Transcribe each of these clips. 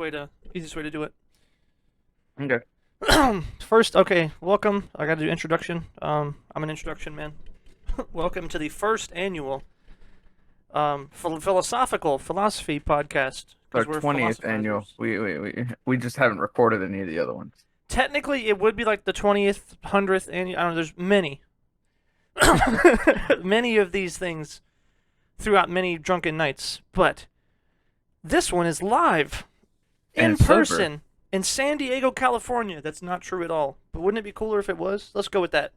easiest way to do it. Okay. First, okay, welcome. I got to do introduction. I'm an introduction man. Welcome to the first annual philosophy podcast Our because we're 20th annual. philosophizers. We just haven't recorded any of the other ones. Technically, it would be like the 20th, 100th annual. I don't know. There's many, many of these things throughout many drunken nights, but this one is live And in it's sober. person in San Diego, California. That's not true at all. But wouldn't it be cooler if it was? Let's go with that.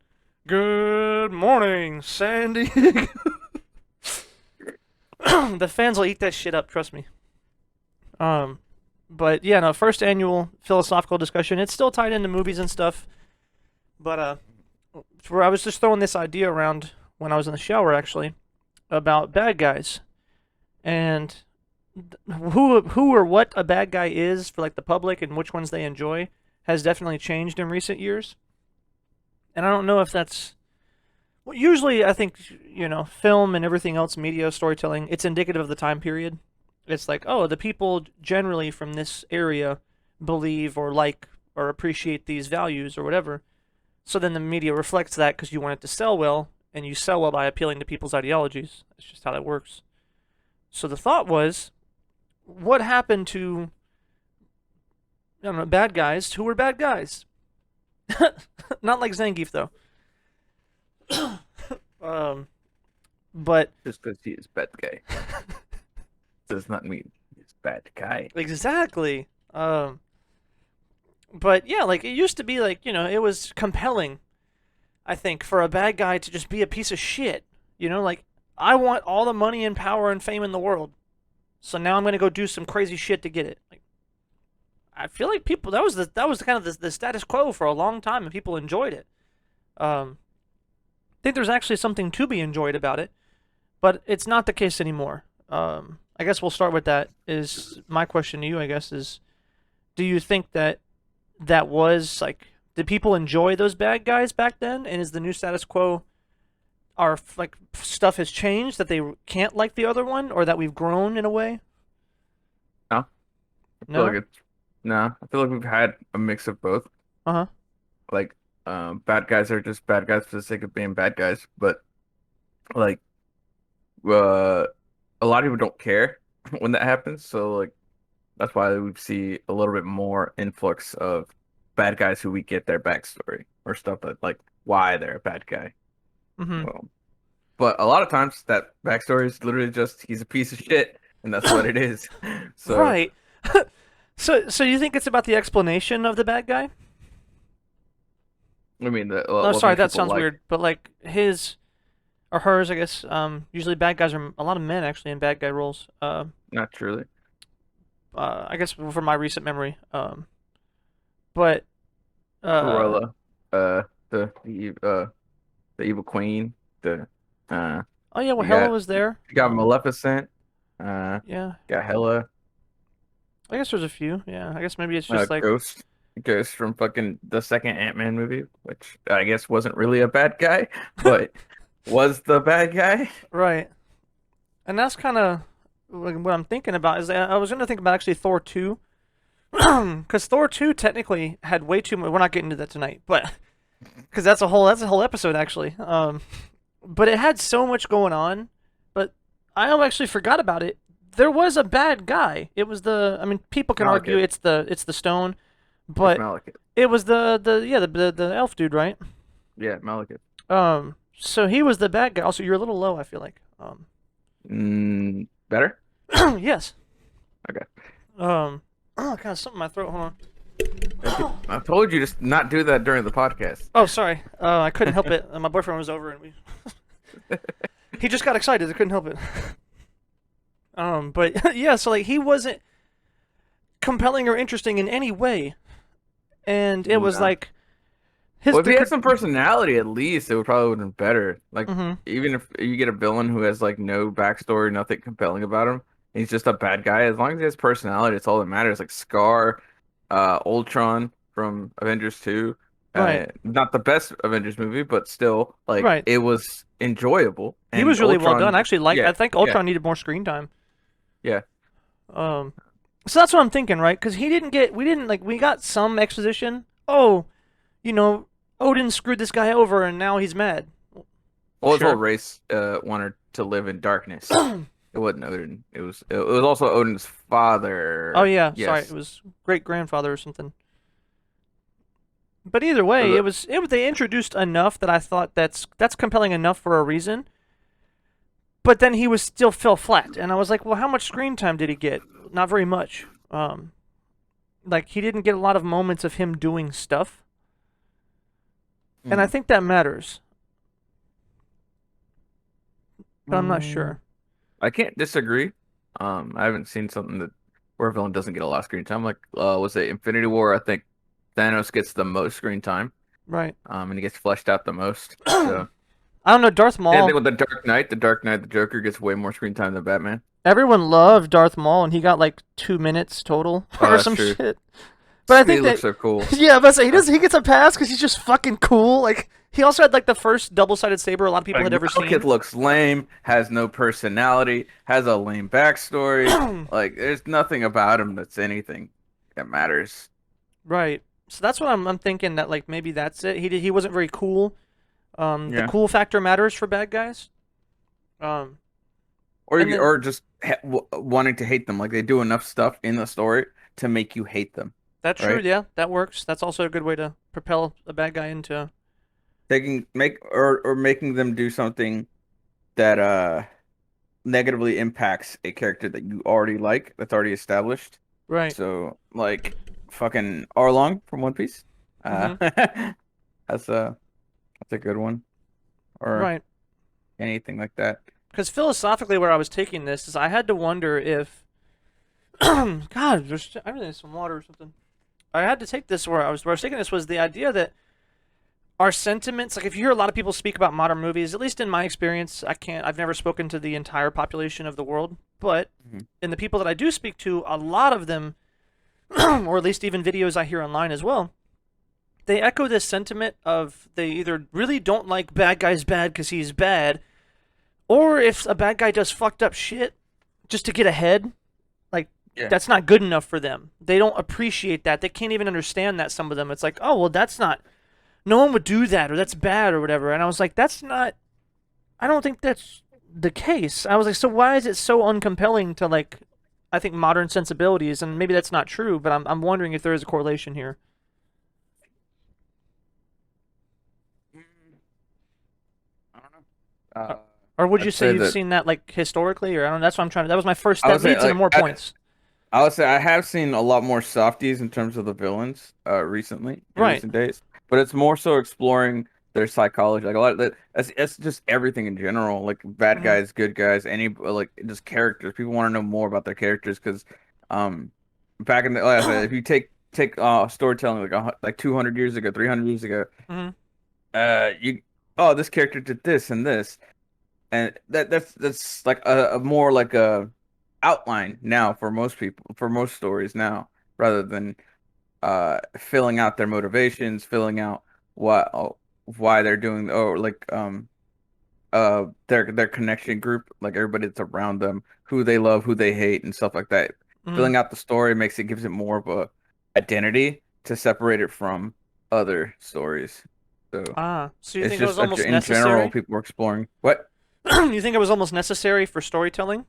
Good morning, San Diego. The fans will eat that shit up, trust me. But yeah, no, first annual philosophical discussion. It's still tied into movies and stuff. But where I was just throwing this idea around when I was in the shower actually about bad guys and who or what a bad guy is for like the public and which ones they enjoy has definitely changed in recent years. And I don't know if that's well, usually I think film and everything else, media storytelling, it's indicative of the time period. It's like, oh, the people generally from this area believe or like or appreciate these values or whatever. So then the media reflects that because you want it to sell well, and you sell well by appealing to people's ideologies. That's just how that works. So the thought was, what happened to, I don't know, bad guys who were bad guys? Not like Zangief, though. um, but Just because he is bad guy does not mean he's bad guy. exactly. But yeah, like it used to be like, it was compelling, I think, for a bad guy to just be a piece of shit. Like I want all the money and power and fame in the world. So now I'm gonna go do some crazy shit to get it. Like I feel like people that was kind of the status quo for a long time and people enjoyed it. I think there's actually something to be enjoyed about it, but it's not the case anymore. I guess we'll start with that. Is my question to you? I guess is, do you think that was like, did people enjoy those bad guys back then? And is the new status quo, our like stuff has changed that they can't like the other one, or that we've grown in a way? No, I feel like No. it's no. I feel like we've had a mix of both. Uh huh. Like, bad guys are just bad guys for the sake of being bad guys, but like, uh, a lot of people don't care when that happens. So like, that's why we see a little bit more influx of bad guys who we get their backstory or stuff that like why they're a bad guy. Mm-hmm. Well, but a lot of times that backstory is literally just he's a piece of shit, and that's what it is. So Right. So you think it's about the explanation of the bad guy? I mean, Oh, what sorry, makes that people sounds like weird, but like his or hers, I guess. Usually bad guys are a lot of men actually in bad guy roles. not truly I guess from my recent memory. But uh, Cruella, the evil queen, the uh, oh yeah, well you Hella got was there. you got Maleficent, Yeah, got Hela, I guess there's a few. Yeah, I guess maybe it's just like Ghost from fucking the second Ant-Man movie, which I guess wasn't really a bad guy, but was the bad guy. right, and that's kind of what I'm thinking about. Is I was gonna think about actually Thor 2, because Thor 2 technically had way too much. We're not getting into that tonight, but because that's a whole episode actually. But it had so much going on, but I actually forgot about it. There was a bad guy. It was I mean, people can argue Malekith. it's the stone, It's but Malekith. it was the elf dude, right? Yeah, Malekith. So he was the bad guy. Also, you're a little low, I feel like. Better? Yes. Okay. Oh, God, something in my throat. Hold on. I told you to not do that during the podcast. Oh, sorry. I couldn't help it. My boyfriend was over and he just got excited. I couldn't help it. But yeah, so like he wasn't compelling or interesting in any way, and it was No. like his Well, if the, he had some personality, at least it would probably would have been better. Like, mm-hmm. even if you get a villain who has like no backstory, nothing compelling about him, he's just a bad guy. As long as he has personality, it's all that matters. Like Scar, Ultron from Avengers 2. Right, Not the best Avengers movie, but still, like, right. it was enjoyable. He And was really well Ultron, done. I actually liked. yeah, I think yeah, Ultron needed more screen time. yeah. Um, So that's what I'm thinking, right? Because we didn't like, we got some exposition. Oh, you know, Odin screwed this guy over, and now he's mad. Well, his whole Sure. race wanted to live in darkness. It wasn't Odin. It was also Odin's Oh father. yeah, sorry, it Yes. was great grandfather or something. But either So way, they introduced enough that I thought that's compelling enough for a reason. But then he was still fell flat, and I was like, well, how much screen time did he get? Not very much. Like he didn't get a lot of moments of him doing stuff, and I mm, think that matters. But I'm not mm, sure. I can't disagree. I haven't seen something that where a villain doesn't get a lot of screen time. Like, was it Infinity War? I think Thanos gets the most screen time. Right. And he gets fleshed out the most. I So, don't know. Darth same thing Maul. with the Dark Knight. The Dark Knight, the Joker gets way more screen time than Batman. Everyone loved Darth Maul, and he got like 2 minutes total Oh, or that's some true. shit. But I He think looks that, so cool. yeah, but I say he does. He gets a pass because he's just fucking cool. Like he also had like the first double-sided saber a lot of people Like had ever Malekith seen. looks lame, has no personality, has a lame backstory. Like there's nothing about him that's anything that matters. Right. So that's what I'm thinking that like maybe that's it. He wasn't very cool. The Yeah. cool factor matters for bad guys. Um, Or and you, then or just wanting to hate them. Like they do enough stuff in the story to make you hate them, that's true. right? Yeah, that works. That's also a good way to propel a bad guy into. Taking make or making them do something that negatively impacts a character that you already like, that's already established. Right. So like fucking Arlong from One Piece. Mm-hmm. That's a that's a good one. Or Right. anything like that. Because philosophically, where I was taking this is I had to wonder if, God, I really need some water or something. I had to take this where I was taking this was the idea that our sentiments, like if you hear a lot of people speak about modern movies, at least in my experience, I've never spoken to the entire population of the world, but Mhm. in the people that I do speak to, a lot of them, or at least even videos I hear online as well, they echo this sentiment of they either really don't like bad guys bad because he's bad, or if a bad guy does fucked up shit just to get ahead, like Yeah. that's not good enough for them. They don't appreciate that. They can't even understand that. Some of them, it's like, oh well, that's not. No one would do that, or that's bad, or whatever. And I was like, that's not. I don't think that's the case. I was like, so why is it so uncompelling to like? I think modern sensibilities, and maybe that's not true, but I'm wondering if there is a correlation here. Mm, I don't know. Or would you I'd say say you've that seen that like historically, or I don't know. That's what I'm trying to. That was my first. I That would say leads into like more points. I would say I have seen a lot more softies in terms of the villains recently in Right. recent days, but it's more so exploring their psychology. Like a lot of that, that's just everything in general. Like bad Hmm. guys, good guys, any like just characters. People want to know more about their characters because um back in the like I said, if you take storytelling like like 200 years ago, 300 years ago, Hmm. you oh this character did this and this and that's like a more like a outline now for most people for most stories now rather than filling out their motivations, filling out what why they're doing or like their connection group, like everybody that's around them, who they love, who they hate, and stuff like that. Hmm. Filling out the story makes it gives it more of a identity to separate it from other stories. So Ah, so you it's think it was just almost in general necessary? people are exploring what You think it was almost necessary for storytelling?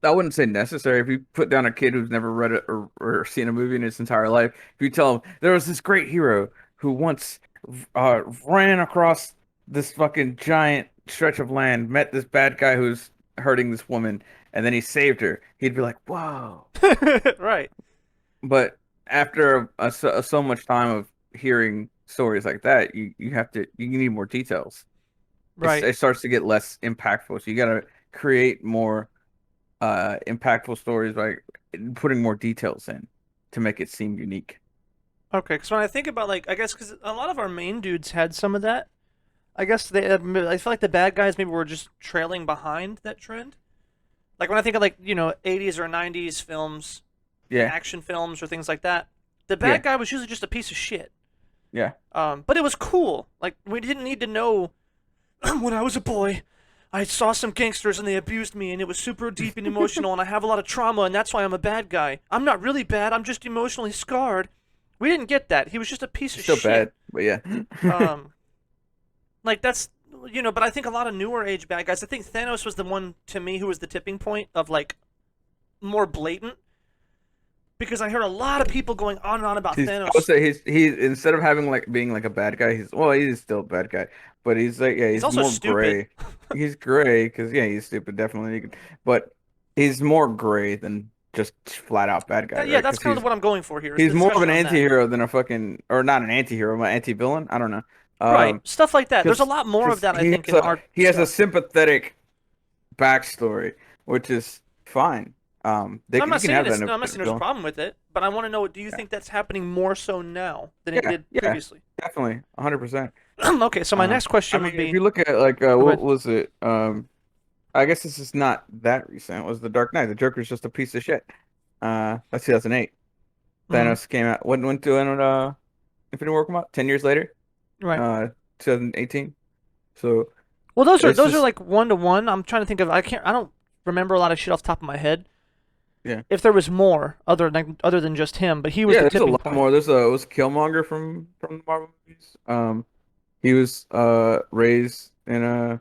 I wouldn't say necessary. If you put down a kid who's never read it or seen a movie in his entire life, if you tell him there was this great hero who once ran across this fucking giant stretch of land, met this bad guy who's hurting this woman, and then he saved her, he'd be like, "Whoa!" Right. But after so much time of hearing stories like that, you need more details. Right. It starts to get less impactful. So you gotta create more impactful stories by putting more details in to make it seem unique. Okay, because when I think about like, I guess because a lot of our main dudes had some of that. I guess I feel like the bad guys maybe were just trailing behind that trend. Like when I think of like 80s or 90s films, Yeah, action films or things like that, the yeah, bad guy was usually just a piece of shit. yeah. But it was cool. Like we didn't need to know when I was a boy. I saw some gangsters and they abused me and it was super deep and emotional and I have a lot of trauma and that's why I'm a bad guy. I'm not really bad. I'm just emotionally scarred. We didn't get that. He was just a piece He's of still shit. bad, but yeah. Um, like that's but I think a lot of newer age bad guys. I think Thanos was the one to me who was the tipping point of like more blatant because I heard a lot of people going on and on about I would Thanos. say he's instead of having like being like a bad guy, he's still a bad guy, but he's like He's he's also more stupid. gray. He's gray because he's stupid definitely, but he's more gray than just flat out bad guy, Yeah, right? that's Because kind of what I'm going for here is the he's more of discussion an on that. anti-hero than a fucking or not an anti-hero, but anti-villain. I don't know. Right, Um, stuff like that. There's a because lot more of that I think in our he has a stuff. sympathetic backstory, which is fine. And I'm You not can saying have that this. in No, I'm not a saying there's a villain. problem with it, but I want to know: do you Yeah, think that's happening more so now than it yeah, did yeah, previously? definitely, 100%. Okay, so my next I question mean, would if be: you look at like oh, go what ahead. was it? I guess this is not that recent. It was The Dark Knight. The Joker's just a piece of shit. That's 2008. Hmm. Thanos came out. Went to Infinity War come out 10 years later. Right. 2018. So Well, it's those are just like one to one. I'm trying to think of. I don't remember a lot of shit off the top of my head. yeah, If there was more other than just him, but he was yeah. the There's a tipping lot point. more. It was Killmonger from the Marvel movies. He was raised in a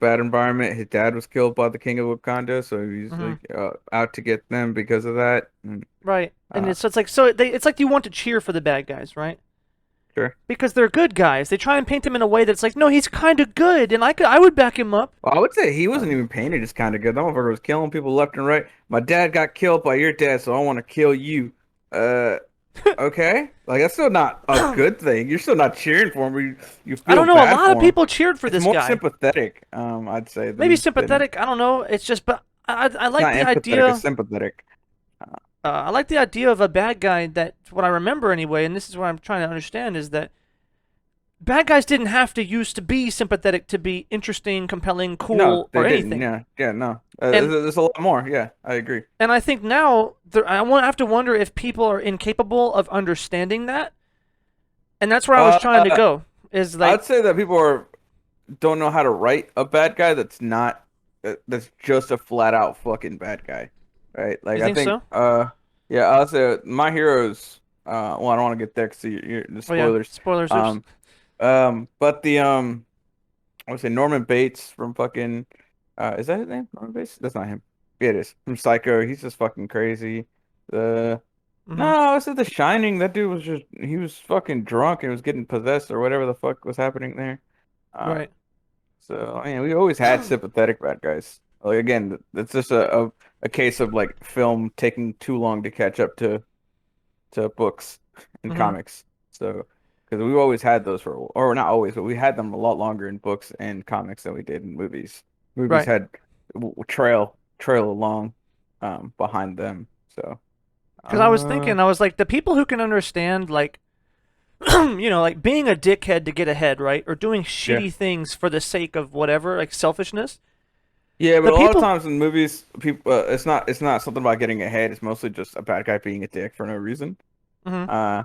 bad environment. His dad was killed by the King of Wakanda, so he's Hmm. like out to get them because of that. And, Right. And uh, it's like it's like you want to cheer for the bad guys, right? sure. Because they're good guys. They try and paint him in a way that's like, no, he's kind of good, and I would back him up. Well, I would say he wasn't Um, even painted as kind of good. That motherfucker was killing people left and right. My dad got killed by your dad, so I want to kill you. Uh, okay. Like that's still not a I good thing. You're still not cheering for him. You feel don't know. A bad lot of for him. people cheered for It's this more guy. sympathetic, I'd say, Maybe than sympathetic. I don't know. It's just, but I it's like not the empathetic, it's idea. sympathetic. I like the idea of a bad guy. That what I remember anyway, and this is what I'm trying to understand is that bad guys didn't have to used to be sympathetic to be interesting, compelling, No, cool, they or didn't. anything. Yeah, yeah, no. And There's a lot more. Yeah, I agree. I think now I won't have to wonder if people are incapable of understanding that, and that's where I was trying to Uh, go. Is like, I'd say that people are don't know how to write a bad guy that's not that's just a flat out fucking bad guy, right? Like you I think think so? yeah, I'll say my heroes well I don't want to get there because the Oh yeah, spoilers spoilers. Oops. um but the I would say Norman Bates from fucking is that his name? Norman Bates? That's not him. Yeah, it is. From Psycho. He's just fucking crazy. The Mm-hmm. No, I said The Shining. That dude was just he was fucking drunk and was getting possessed or whatever the fuck was happening there. Uh, Right. so I mean, we always had sympathetic bad guys. Like again, it's just a case of like film taking too long to catch up to books and Mm-hmm. comics. So because we've always had those for, or not always, but we had them a lot longer in books and comics than we did in movies. Movies Right. had trail along behind them. So Because I was uh thinking, I was like, the people who can understand, like, like being a dickhead to get ahead, right? Or doing yeah. shitty things for the sake of whatever, like selfishness. Yeah, The but a lot of people, times in movies, people it's not something about getting ahead. It's mostly just a bad guy being a dick for no reason. hmm Uh,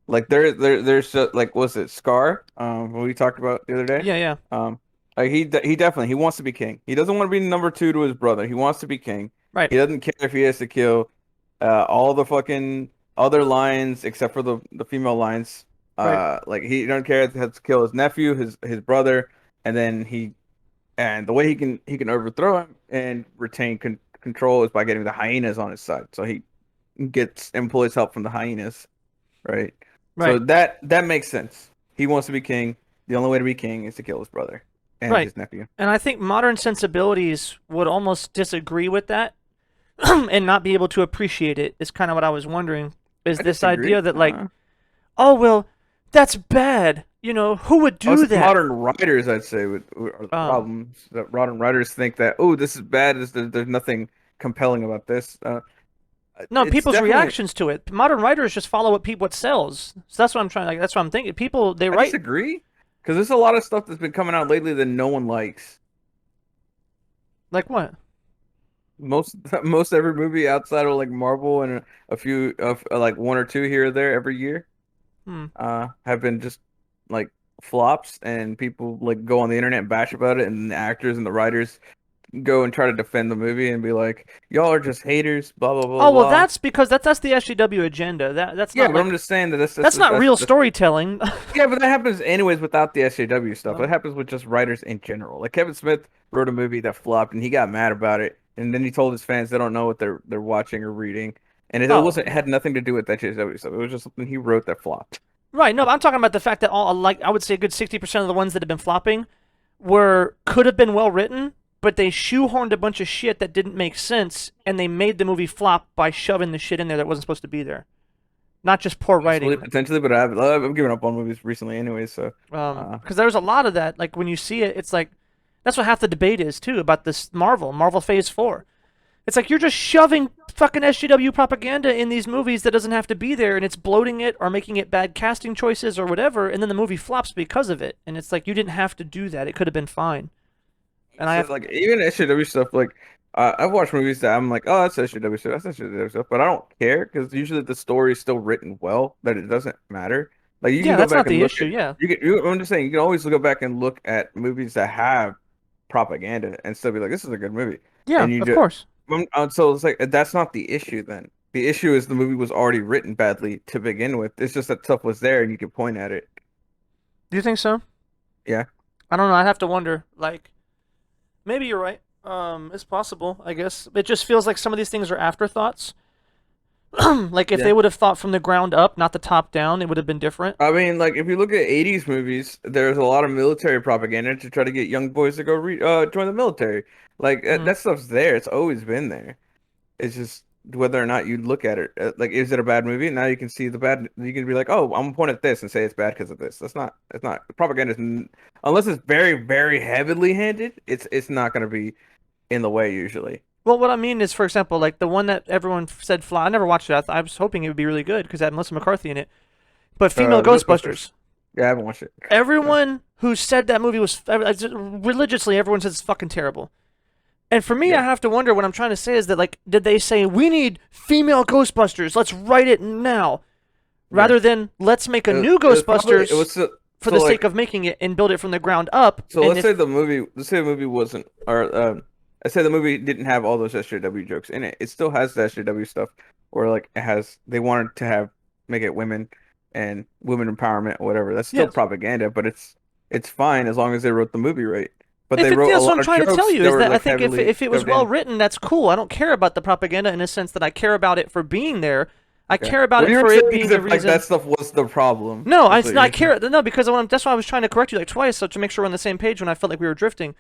like there's like was it Scar? What we talked about the other day. yeah, yeah, Um, like he definitely he wants to be king. He doesn't want to be number two to his brother. He wants to be king. right, He doesn't care if he has to kill all the fucking other lions except for the female lions. right, Like he don't care if he has to kill his nephew, his brother, and then and the way he can overthrow him and retain control is by getting the hyenas on his side. So he gets employs help from the hyenas, right? So right, that makes sense. He wants to be king. The only way to be king is to kill his brother and right. his nephew. And I think modern sensibilities would almost disagree with that and not be able to appreciate it. Is kind of what I was wondering. Is I this disagree. idea that like, oh well, that's bad. Who would I would do say that? modern writers, I'd say, are the Um, problems. That modern writers think that, oh, this is bad. There's nothing compelling about this. No, It's people's definitely. reactions to it. Modern writers just follow what sells. So that's what I'm trying. Like that's what I'm thinking. People they I write disagree because there's a lot of stuff that's been coming out lately that no one likes. like what? Most most every movie outside of like Marvel and a few of like one or two here or there every year Hmm. have been just like flops and people like go on the internet and bash about it, and the actors and the writers go and try to defend the movie and be like, y'all are just haters, blah blah blah Oh well, blah. that's because that's the SJW agenda. That's Yeah, not but I'm like just saying that that's not real storytelling. yeah, but that happens anyways without the SJW stuff. It Um, happens with just writers in general. Like Kevin Smith wrote a movie that flopped and he got mad about it, and then he told his fans they don't know what they're watching or reading, and it oh wasn't yeah, had nothing to do with that SJW stuff. It was just something he wrote that flopped. right. No, but I'm talking about the fact that all like I would say a good 60% of the ones that have been flopping were could have been well written, but they shoehorned a bunch of shit that didn't make sense, and they made the movie flop by shoving the shit in there that wasn't supposed to be there. Not just poor Potentially, writing. potentially, but I've given up on movies recently anyway, so uh Because there's a lot of that. Like when you see it, it's like that's what half the debate is too about this Marvel Phase 4. It's like you're just shoving fucking SJW propaganda in these movies that doesn't have to be there, and it's bloating it or making it bad casting choices or whatever, and then the movie flops because of it. And it's like you didn't have to do that; it could have been fine. And I so have, like even SJW stuff, like I've watched movies that I'm like, oh, that's SJW stuff, that's SJW stuff, but I don't care because usually the story is still written well that it doesn't matter. Like you can yeah, go that's back not and the look issue. at Yeah, I'm just saying you can always go back and look at movies that have propaganda and still be like, this is a good movie, yeah, and you of just course. so it's like that's not the issue then. The issue is the movie was already written badly to begin with. It's just that stuff was there and you could point at it. Do you think so? Yeah. I don't know. I'd have to wonder. Like, maybe you're right. It's possible. I guess it just feels like some of these things are afterthoughts. Like if Yeah. they would have thought from the ground up, not the top down, it would have been different. I mean, like if you look at 80s movies, there's a lot of military propaganda to try to get young boys to go join the military. Like Mm. that stuff's there. It's always been there. It's just whether or not you look at it. Like, is it a bad movie? Now you can see the bad. You can be like, oh, I'm gonna point at this and say it's bad because of this. That's not. It's not propaganda. Unless it's very, very heavily handed. It's not gonna be in the way usually. Well, what I mean is, for example, like the one that everyone said fly. I never watched it. I was hoping it would be really good because it had Melissa McCarthy in it. But female Ghostbusters. Ghostbusters. Yeah, I haven't watched it. So, Everyone who said that movie was religiously, everyone says it's fucking terrible. And for me, I yeah. have to wonder what I'm trying to say is that like, did they say we need female Ghostbusters? Let's write it now, Yeah. rather than let's make a new It was probably it Ghostbusters was for so the sake like of making it and build it from the ground up. so And if let's say the movie wasn't or let's say the movie didn't have all those SJW jokes in it. It still has the SJW stuff or like it has they wanted to have make it women and women empowerment or whatever. That's still yes, propaganda, but it's fine as long as they wrote the movie right. But if they it wrote a feels what lot I'm of trying to tell jokes you that is were that I like think if heavily if it was shoved well in. written, that's cool. I don't care about the propaganda in a sense that I care about it for being there. I Okay. care about What it you're for it saying is being the if like that reason. stuff was the problem. No, That's what I you're saying. care. No, because that's why I was trying to correct you like twice, so to make sure we're on the same page when I felt like we were drifting.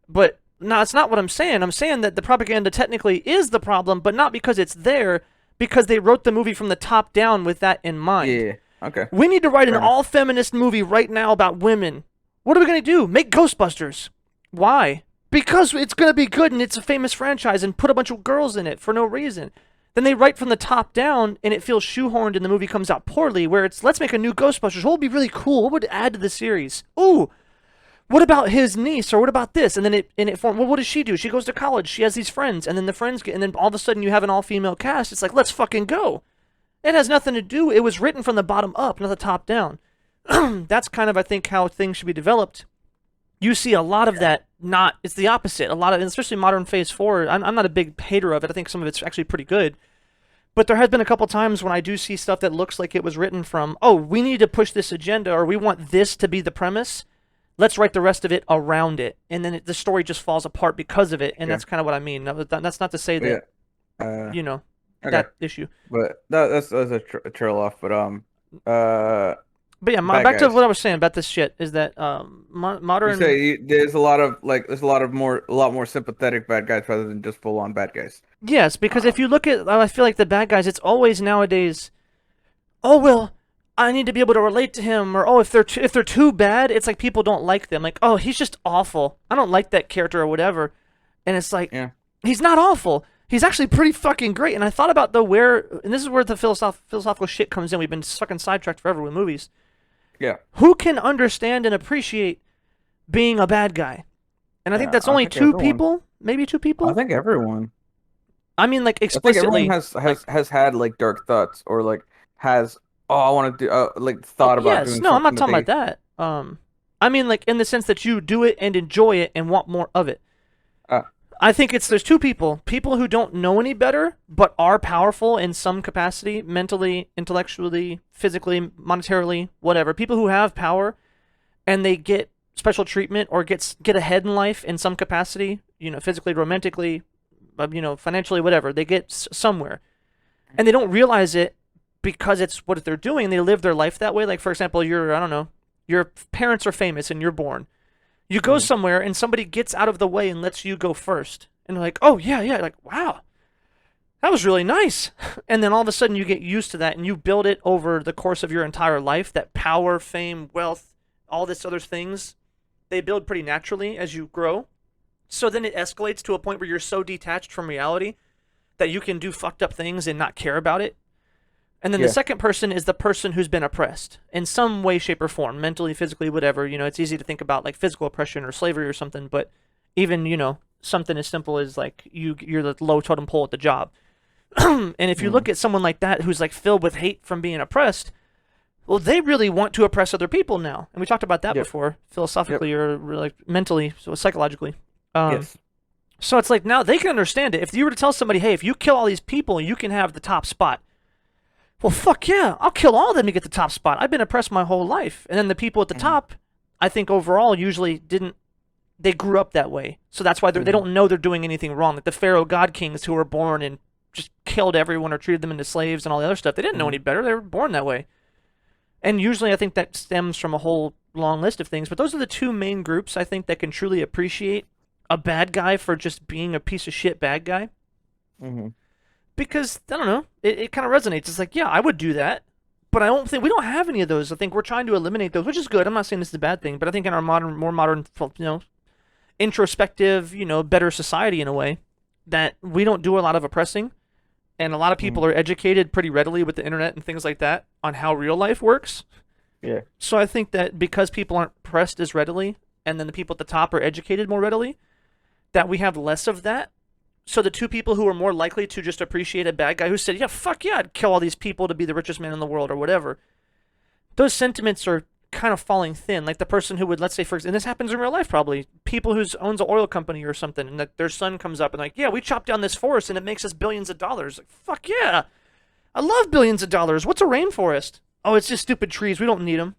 But no, it's not what I'm saying. I'm saying that the propaganda technically is the problem, but not because it's there, because they wrote the movie from the top down with that in mind. Yeah. Okay. We need to write an Fair enough. all feminist movie right now about women. What are we going to do? Make Ghostbusters. Why? Because it's going to be good and it's a famous franchise and put a bunch of girls in it for no reason. Then they write from the top down and it feels shoehorned and the movie comes out poorly, where it's let's make a new Ghostbusters. What would be really cool? What would add to the series? Ooh, what about his niece or what about this? And then it formed. Well, what does she do? She goes to college. She has these friends, and then the friends get, and then all of a sudden you have an all-female cast. It's like let's fucking go. It has nothing to do. It was written from the bottom up, not the top down. That's kind of I think how things should be developed. You see a lot of that. Not it's the opposite. A lot of, especially modern Phase 4. I'm not a big hater of it. I think some of it's actually pretty good. But there has been a couple times when I do see stuff that looks like it was written from, oh, we need to push this agenda or we want this to be the premise. Let's write the rest of it around it. And then the story just falls apart because of it. And Okay. that's kind of what I mean. That's not to say But yeah. that, Uh. you know, Okay. that issue. But that's a trail off. But uh, But yeah, bad back to guys. what I was saying about this shit is that You modern. say there's a lot of a lot more sympathetic bad guys rather than just full on bad guys. Yes, because if Um, you look at, I feel like the bad guys, it's always nowadays, oh, well, I need to be able to relate to him, or oh, if they're too bad, it's like people don't like them. Like, oh, he's just awful. I don't like that character or whatever. And it's like yeah, he's not awful. He's actually pretty fucking great. And I thought about and this is where the philosophical shit comes in. We've been fucking sidetracked forever with movies. yeah. Who can understand and appreciate being a bad guy? And I think that's I only think two everyone. people, maybe two I people. think everyone. I mean, like I think everyone explicitly, like, has had like dark thoughts or like has oh I want to do like oh thought about yes, doing no, I'm something not that talking about they that. I mean, like in the sense that you do it and enjoy it and want more of it. Uh, I think there's two people who don't know any better but are powerful in some capacity, mentally, intellectually, physically, monetarily, whatever. People who have power and they get special treatment or get ahead in life in some capacity, physically, romantically, financially, whatever. They get somewhere and they don't realize it because it's what they're doing. They live their life that way. Like for example, I don't know, your parents are famous and you're born. You go mhm, somewhere and somebody gets out of the way and lets you go first. And they're like, oh, yeah, yeah. Like, wow, that was really nice. And then all of a sudden you get used to that and you build it over the course of your entire life. That power, fame, wealth, all this other things, they build pretty naturally as you grow. So then it escalates to a point where you're so detached from reality that you can do fucked up things and not care about it. And then the yeah, second person is the person who's been oppressed in some way, shape, or form, mentally, physically, whatever. It's easy to think about like physical oppression or slavery or something, but even, something as simple as like you're the low totem pole at the job. And if you mhm, look at someone like that who's like filled with hate from being oppressed, well, they really want to oppress other people now. And we talked about that yep, before, yep, philosophically or like mentally, so psychologically. Um, yes, so it's like now they can understand it. If you were to tell somebody, hey, if you kill all these people, you can have the top spot. Well, fuck yeah, I'll kill all of them to get the top spot. I've been oppressed my whole life. And then the people at the mhm, top, I think overall usually didn't. They grew up that way, so that's why they mhm, don't know they're doing anything wrong. Like the Pharaoh god kings who were born and just killed everyone or treated them into slaves and all the other stuff. They didn't know any mhm, better. They were born that way. And usually, I think that stems from a whole long list of things. But those are the two main groups I think that can truly appreciate a bad guy for just being a piece of shit bad guy. mhm. Because I don't know, it kind of resonates. It's like, yeah, I would do that, but I don't think we don't have any of those. I think we're trying to eliminate those, which is good. I'm not saying this is a bad thing, but I think in our more modern, introspective, better society in a way, that we don't do a lot of oppressing, and a lot of people Mhm. are educated pretty readily with the internet and things like that on how real life works. Yeah, So I think that because people aren't pressed as readily, and then the people at the top are educated more readily, that we have less of that. So the two people who are more likely to just appreciate a bad guy who said, "Yeah, fuck yeah, I'd kill all these people to be the richest man in the world" or whatever. Those sentiments are kind of falling thin. Like the person who would, let's say, and this happens in real life probably, people who owns an oil company or something, and that their son comes up and like, "Yeah, we chopped down this forest and it makes us billions of dollars." Like, fuck yeah, I love billions of dollars. What's a rainforest? Oh, it's just stupid trees. We don't need them.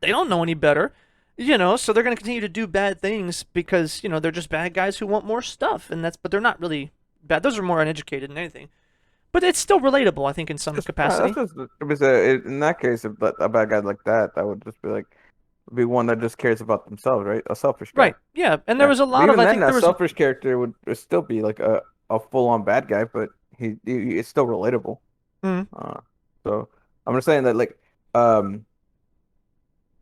They don't know any better. So they're going to continue to do bad things because, they're just bad guys who want more stuff. But they're not really bad. Those are more uneducated than anything. But it's still relatable, I think, in some that's capacity. just because in that case, if a bad guy like that, that would just be one that just cares about themselves, right? A selfish guy. Right. Yeah. And there Yeah. was a But lot of, even I then, think a there was, selfish character would still be like a full-on bad guy, but it's still relatable. mm, Uh, so I'm just saying that like um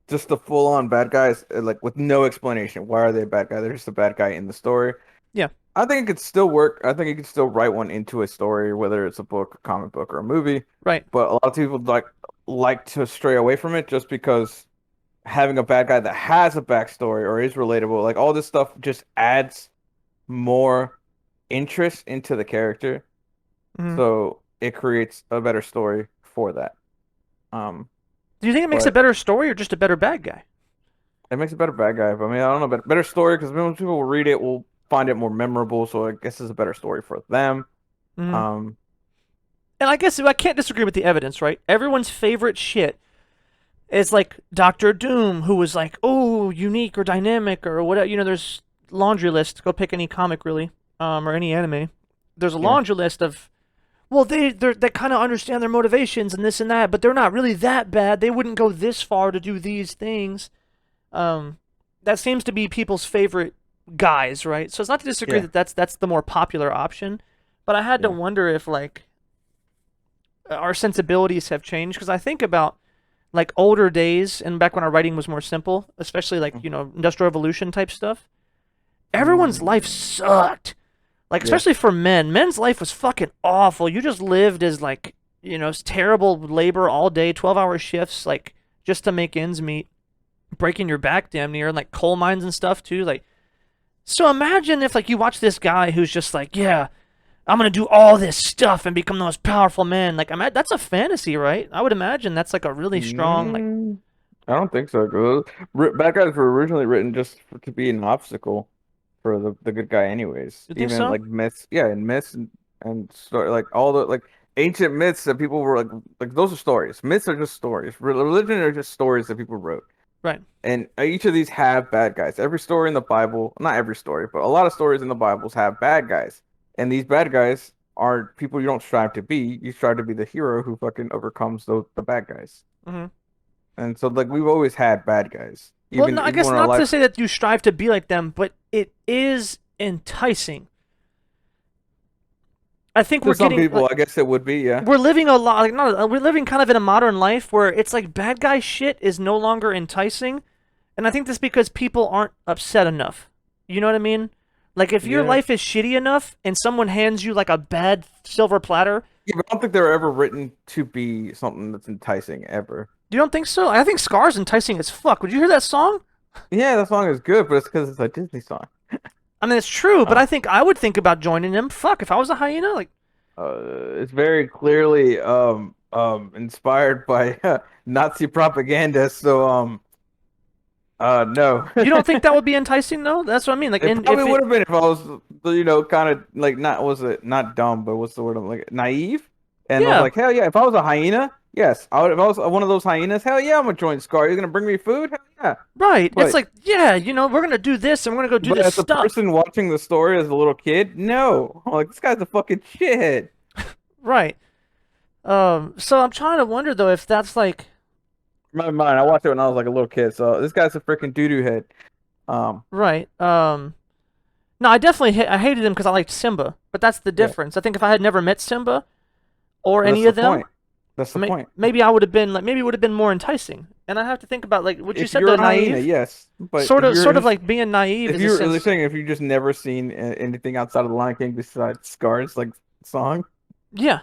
just the full-on bad guys like with no explanation. Why are they a bad guy? They're just a bad guy in the story. yeah, I think it could still work. I think you could still write one into a story, whether it's a book, a comic book, or a movie. right. But a lot of people like to stray away from it just because having a bad guy that has a backstory or is relatable, like all this stuff just adds more interest into the character. mm. So it creates a better story for that. Um, Do you think it makes a but better story or just a better bad guy? it makes a better bad guy. But I mean, I don't know, better story because most people will read it will find it more memorable. So I guess it's a better story for them. Mm. Um, And I guess I can't disagree with the evidence, right? Everyone's favorite shit is like Doctor Doom, who was like, oh, unique or dynamic or whatever. There's laundry list. Go pick any comic, really, or any anime. There's a yeah, laundry list of, well, they kind of understand their motivations and this and that, but they're not really that bad. They wouldn't go this far to do these things. Um, that seems to be people's favorite guys, right? So it's not to disagree yeah, that that's the more popular option, but I had to yeah. wonder if like our sensibilities have changed because I think about like older days and back when our writing was more simple, especially like industrial revolution type stuff. Everyone's life Mm, sucked. Like yeah. especially for men, men's life was fucking awful. You just lived as like terrible labor all day, 12-hour shifts, like just to make ends meet, breaking your back damn near, and like coal mines and stuff too. Like so, imagine if like you watch this guy who's just like, yeah, I'm gonna do all this stuff and become the most powerful man. Like, that's a fantasy, right? I would imagine that's like a really strong, like, Mm, I don't think so. Bad guys were originally written just to be an obstacle for the good guy, anyways. You think Even so? like myths, yeah, and myths and story, like all the like ancient myths that people were like those are stories. Myths are just stories. Religion are just stories that people wrote. Right. And each of these have bad guys. Every story in the Bible, not every story, but a lot of stories in the Bibles have bad guys. And these bad guys are people you don't strive to be. You strive to be the hero who fucking overcomes the bad guys. Hmm. And so like we've always had bad guys. Well, no, Even I even guess when our not to life say that you strive to be like them, but it is enticing. I think we're to some getting people, I guess it would be, yeah. we're living a lot like not we're living kind of in a modern life where it's like bad guy shit is no longer enticing, and I think that's because people aren't upset enough. You know what I mean? Like if your Yeah. life is shitty enough and someone hands you like a bad silver platter, Yeah, but I don't think they were ever written to be something that's enticing ever. you don't think so? I think Scar's enticing as fuck. Would you hear that song? Yeah, that song is good, but it's because it's a Disney song. I mean, it's true, but Uh, I think I would think about joining him. Fuck, if I was a hyena, like it's very clearly inspired by Nazi propaganda. So no. you don't think that would be enticing though? That's what I mean. Like, It and probably if would it, have been if I was, kind of like not was it not dumb, but what's the word? I'm like naive, and I was yeah, like, hell yeah! If I was a hyena, yes, I would. If I was one of those hyenas, hell yeah, I'm gonna join Scar. You're gonna bring me food, hell yeah. right. It's But like, yeah, we're gonna do this and we're gonna go do but this as a stuff. person watching the story as a little kid, no, I'm like this guy's a fucking shithead. Right. So I'm trying to wonder though if that's like In my mind, I watched it when I was like a little kid, so this guy's a freaking doo doo head. Um, right. No, I definitely I hated him because I liked Simba, but that's the yeah, difference. I think if I had never met Simba or that's any the of them, point. That's the point. maybe I would have been like maybe it would have been more enticing. And I have to think about like what you If said you're the a hyena, naive, yes, but sort if of you're sort of just like being naive if is a you're really sense. saying if you just never seen anything outside of the Lion King besides Scar's like song, Yeah,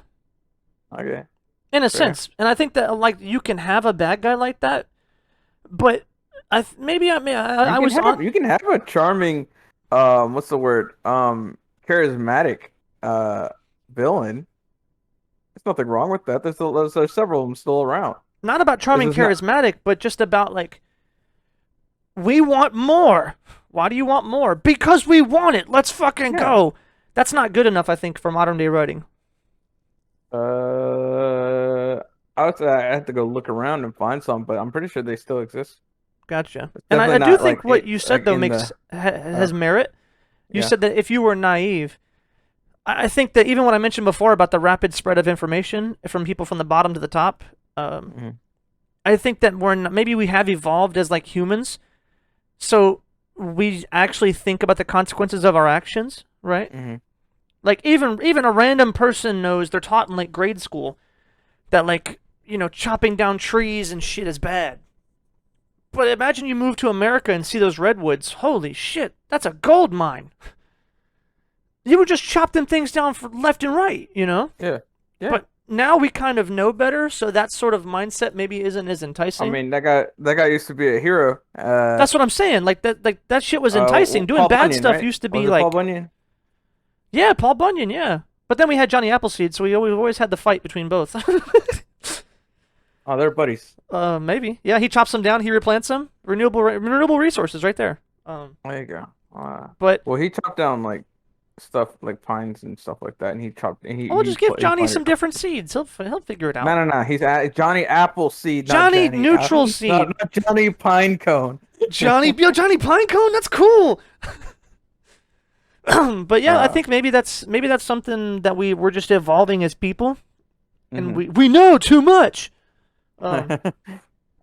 okay, in a fair. sense. And I think that like you can have a bad guy like that, but maybe I mean I was on. You can have a charming, what's the word? Charismatic, uh, villain. There's nothing wrong with that. There's several of them still around. Not about This charming is not, charismatic, but just about like we want more. Why do you want more? Because we want it. Let's fucking yeah. go. That's not good enough, I think, for modern day writing. I would say I have to go look around and find some, but I'm pretty sure they still exist. Gotcha. It's And definitely I do not think what you said like though in makes the uh has merit. You yeah. said that if you were naive, I think that even what I mentioned before about the rapid spread of information from people from the bottom to the top, um, Hmm. I think that maybe we have evolved as like humans, so we actually think about the consequences of our actions, right? Hmm. Like even a random person knows they're taught in like grade school that like chopping down trees and shit is bad. But imagine you move to America and see those redwoods. Holy shit, that's a gold mine. You would just chop them things down for left and right. Yeah. Yeah. But now we kind of know better, so that sort of mindset maybe isn't as I enticing. mean, that guy used to be a hero. That's what I'm saying. Like that shit was enticing. Doing Paul bad Bunyan, stuff right? used to Was be it Paul like, Bunyan? yeah, Paul Bunyan, yeah. But then we had Johnny Appleseed, so we always had the fight between both. Oh, they're buddies. Maybe. Yeah, he chops them down, he replants them. Renewable resources right there. There you go. But Well, he chopped down like stuff like pines and stuff like that, and he chopped and I'll just give he Johnny planted. some different seeds. He'll figure it No, out. no, no. Johnny Appleseed, not Johnny Johnny. Neutral Not, Seed. not Johnny Pinecone. Johnny Pinecone. That's cool. But yeah, I Uh, think maybe that's something that we're just evolving as people, and hmm we know too much. Um,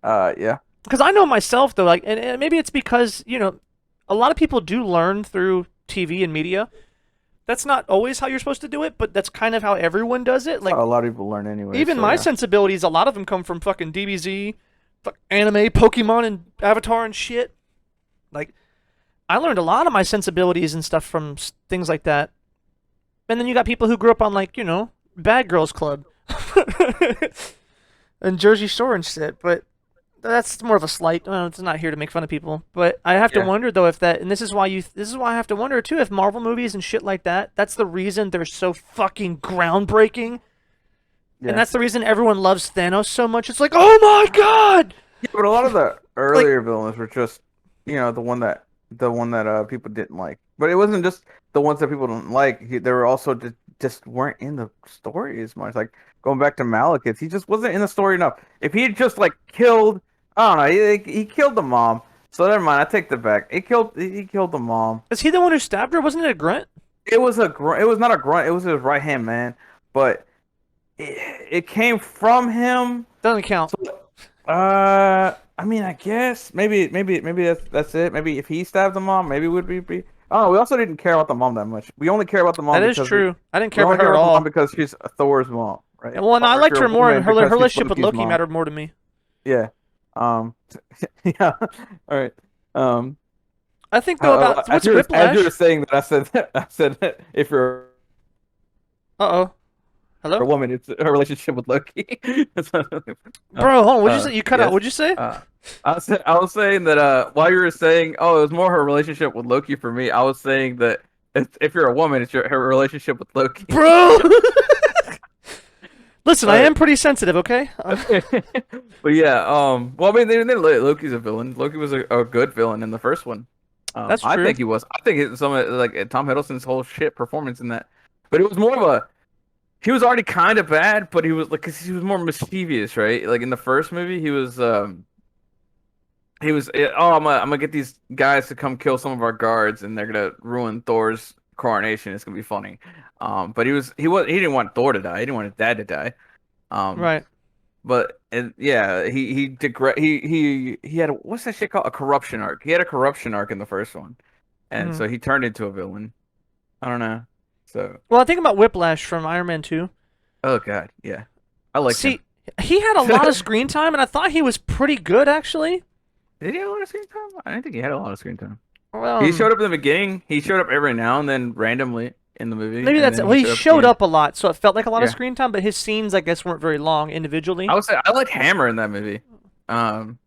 yeah. because I know myself though, like, and maybe it's because a lot of people do learn through TV and media. That's not always how you're supposed to do it, but that's kind of how everyone does it. That's Like how a lot of people learn anyway. even So my yeah. sensibilities, a lot of them come from fucking DBZ, anime, Pokemon, and Avatar and shit. Like I learned a lot of my sensibilities and stuff from things like that. And then you got people who grew up on like Bad Girls Club and Jersey Shore and shit. But that's more of a slight. It's not here to make fun of people. But I have to Yeah. wonder though if that, and this is why I have to wonder too if Marvel movies and shit like that. That's the reason they're so fucking groundbreaking, and Yeah. that's the reason everyone loves Thanos so much. It's like, oh my god, Yeah, but a lot of the Like, earlier villains were just, the one that people didn't like. But it wasn't just the ones that people didn't like. They were also just weren't in the story as much. Like going back to Malekith, he just wasn't in the story enough. If he had just like killed, I don't know, he killed the mom. So never mind, I take that back. He killed the mom. is he the one who stabbed her? Wasn't it a grunt? It was a grunt. It was not a grunt. It was his right hand man. But it came from him. Doesn't count. So, I mean, I guess maybe that's it. Maybe if he stabbed the mom, maybe would be. I don't know. We also didn't care about the mom that much. We only care about the mom That is because true. I didn't we care only about her care at about the mom all. because she's Thor's mom, Yeah, right? well, no, I Or if liked you're her a more. woman Her because she's relationship with Loki's Loki mom. mattered more to me. Yeah. Yeah. All right. I think though about As what's you were Whiplash? saying that, I said if you're Uh oh. a Hello, woman, it's her relationship with Loki. That's what- uh, bro. Hold on. What'd you uh, say? You cut out. yes. What'd you say? Uh, I was saying that while you were saying, oh, it was more her relationship with Loki for me. I was saying that if you're a woman, it's her relationship with Loki. Bro. Listen, All I right. am pretty sensitive. Okay. But yeah, well, I mean, Loki's a villain. Loki was a good villain in the first one. That's I true. think he was. I think some of like Tom Hiddleston's whole shit performance in that, but it was more of a. He was already kind of bad, but he was like, cause he was more mischievous, right? Like in the first movie, oh, I'm gonna get these guys to come kill some of our guards, and they're gonna ruin Thor's coronation. It's gonna be funny. But he didn't want Thor to die. He didn't want his dad to die. Um, Right. but and yeah, he had what's that shit called? A corruption arc. He had a corruption arc in the first one, and Mhm. so he turned into a villain. I don't know. So, Well, I think about Whiplash from Iron Man 2. oh god, yeah, I liked him. See, he had a lot of screen time, and I thought he was pretty good actually. Did he have a lot of screen time? I didn't think he had a lot of screen time. Well, He showed up in the beginning. He showed up every now and then randomly in the movie, maybe and that's then it. he Well, he showed up at the showed end. up a lot, so it felt like a lot of Yeah, screen time. But his scenes, I guess, weren't very long individually. I would say I liked Hammer in that movie. Um,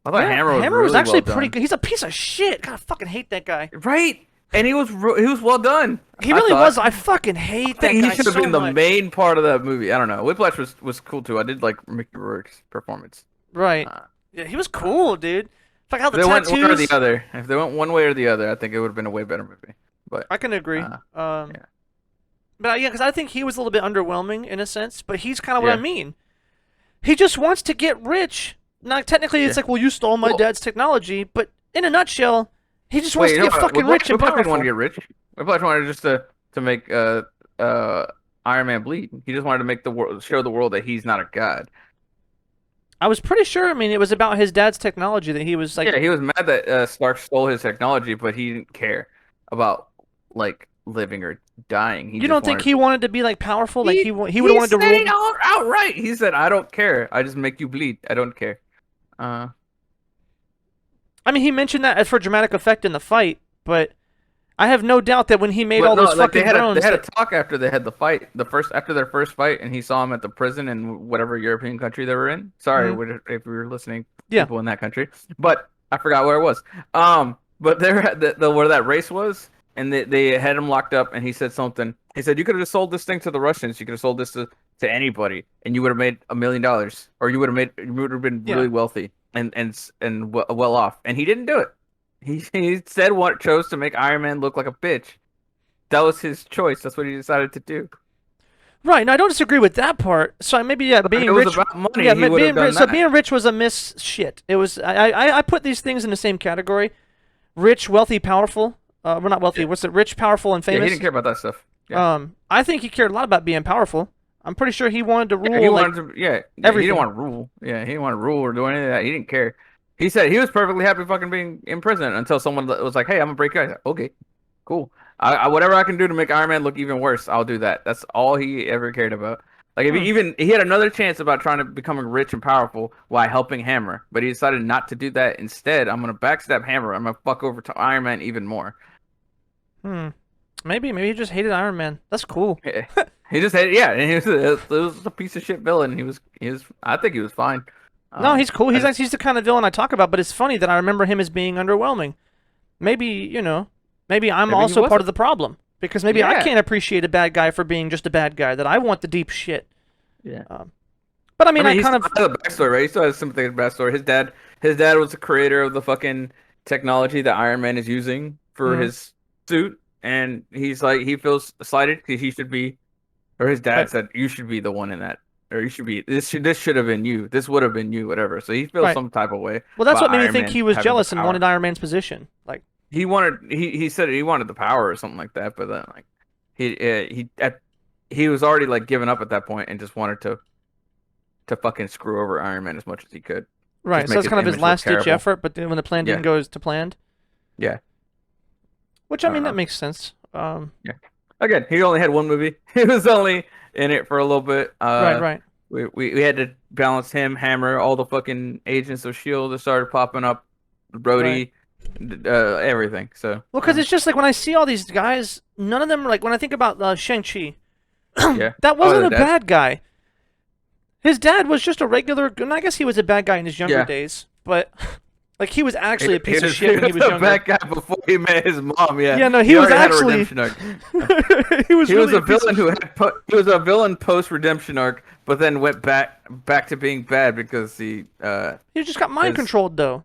I thought Yeah, Hammer was Hammer was really well actually pretty done. good. He's a piece of shit. God, I fucking hate that guy. Right, and he was well done. He I really thought. was. I fucking hate I that think he guy should have so been the much. main part of that movie. I don't know. Whiplash was cool too. I did like Mickey Rourke's performance. Right. Uh, Yeah, he was uh, cool, dude. Like how if the they went one or the tattoos. other, if they went one way or the other, I think it would have been a way better movie. But I can agree. uh, yeah, But yeah, because I think he was a little bit underwhelming in a sense. But he's kind of what I yeah, mean. He just wants to get rich. Now, technically, it's yeah. like, well, you stole my Well, dad's technology. But in a nutshell, he just wants wait, to you know get what? fucking rich and Whiplash didn't want to powerful. get rich. Whiplash wanted just to make uh Iron Man bleed. He just wanted to make the world show the world that he's not a god. I was pretty sure. I mean, it was about his dad's technology that he was like. Yeah, he was mad that Stark stole his technology, but he didn't care about like living or dying. He You just don't think wanted. he wanted to be like powerful? Like he would have He wanted to said it rule. outright. He said, "I don't care. I just make you bleed. I don't care." Uh, I mean, he mentioned that as for dramatic effect in the fight, but I have no doubt that when he made but all no, those like they fucking had they drones, had a that talk after they had the fight, after their first fight, and he saw him at the prison in whatever European country they were in. Sorry, mhm, if you were listening, yeah, people in that country, but I forgot where it was. But there, where that race was, and they had him locked up, and he said something. He said, "You could have just sold this thing to the Russians. You could have sold this to anybody, and you would have made $1 million, or you would have been yeah. really wealthy and well off." And he didn't do it. He said what chose to make Iron Man look like a bitch. That was his choice. That's what he decided to do. Right. No, I don't disagree with that part. So maybe yeah, But if being it was rich. about money, Yeah, he would have being done rich. So that. being rich was a miss. Shit. It was. I put these things in the same category: rich, wealthy, powerful. We're not wealthy. Yeah, What's it? Rich, powerful, and yeah, he famous. didn't care about that stuff. Yeah, I think he cared a lot about being powerful. I'm pretty sure he wanted to yeah, he rule like wanted to. Yeah, yeah, he didn't everything. want to rule. Yeah, he didn't want to rule or do any of that. He didn't care. He said he was perfectly happy fucking being in prison until someone was like, "Hey, I'm gonna break you out." He's like, okay, cool. Whatever I can do to make Iron Man look even worse, I'll do that. That's all he ever cared about. Like if Hmm. he had another chance about trying to becoming rich and powerful while helping Hammer, but he decided not to do that. Instead, I'm gonna backstab Hammer. I'm gonna fuck over to Iron Man even more. Hmm. Maybe he just hated Iron Man. That's cool. He just had yeah, and he was a piece of shit villain. He was I think he was fine. No, he's cool. I He's just actually he's the kind of villain I talk about. But it's funny that I remember him as being underwhelming. Maybe maybe I'm maybe he also part wasn't. of the problem because maybe I Yeah, can't appreciate a bad guy for being just a bad guy. That I want the deep shit. yeah. Um, But I I mean, I mean, he kind still of has a backstory, right? He still has a sympathetic backstory. His dad was the creator of the fucking technology that Iron Man is using for mm, his suit, and he's like, he feels slighted because he should be, or his dad right, said, you should be the one in that, or you should be this should have been you, this would have been you, whatever. So he feels right. some type of way Well, that's about what made me Iron think Man he was having the jealous and wanted power. Iron Man's position. Like, He said he wanted the power or something like that, but then like he was already like giving up at that point and just wanted to fucking screw over Iron Man as much as he could. right. Just So make that's his kind of his image look last ditch terrible. effort. But then when the plan didn't Yeah, go as to planned, yeah. which I I mean don't that know. makes sense. Yeah. Again, he only had one movie. He was only in it for a little bit. Right, right, We had to balance him, Hammer, all the fucking agents of Shield that started popping up, right. Brody, everything. So, Well, because it's just like when I see all these guys, none of them are like when I think about Shang-Chi, yeah. that Oh, wasn't the a dads. bad guy. His dad was just a regular. And I guess he was a bad guy in his younger Yeah. days, but like he was He, actually a he piece of was, shit he when he was was a younger. bad guy before he met his mom. Yeah, Yeah, no, he he was already had a actually redemption arc. he was He was really a a piece of villain who shit. he was a villain post redemption arc, but then went back to being bad because He just got mind his controlled though.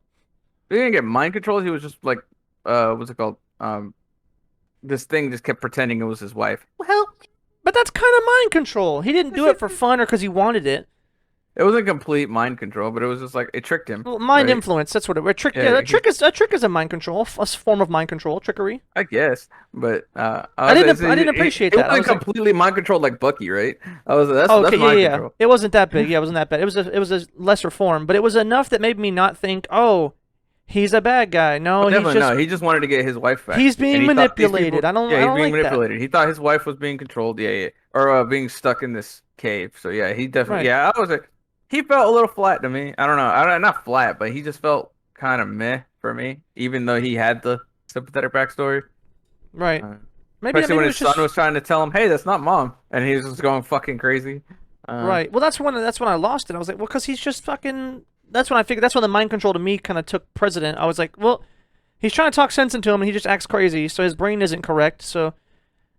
he didn't get mind control. He was just like what's it called? This thing just kept pretending it was his wife. Well, but that's kind of mind control. He didn't do it for fun or because he wanted it. It wasn't complete mind control, but it was just like it tricked him, Well, mind right? influence. That's what it. A trick. Yeah, Yeah, a trick is a mind control, a form of mind control, trickery. I guess, but I didn't appreciate it that. I wasn't was like, completely mind controlled like Bucky, right? I was oh, that's okay, yeah, mind yeah, yeah. control. It wasn't that big. Yeah, it wasn't that bad. It was a lesser form, but it was enough that made me not think, oh, he's a bad guy. Oh, No, definitely no. He just wanted to get his wife back, he's and being he thought these manipulated. people, I yeah, he's don't being like that. manipulated. He thought his wife was being controlled, yeah, yeah, or being stuck in this cave. So yeah, he definitely, Right, yeah. I was like, he felt a little flat to me. I don't know, not flat, but he just felt kind of meh for me, even though he had the sympathetic backstory. right. Uh, Maybe Especially when it his was son just was trying to tell him, "Hey, that's not mom," and he was just going fucking crazy. Uh, right. Well, that's when I lost it. I was like, well, because he's just fucking. That's when I figured. That's when the mind control to me kind of took precedent. I was like, well, he's trying to talk sense into him, and he just acts crazy, so his brain isn't correct. So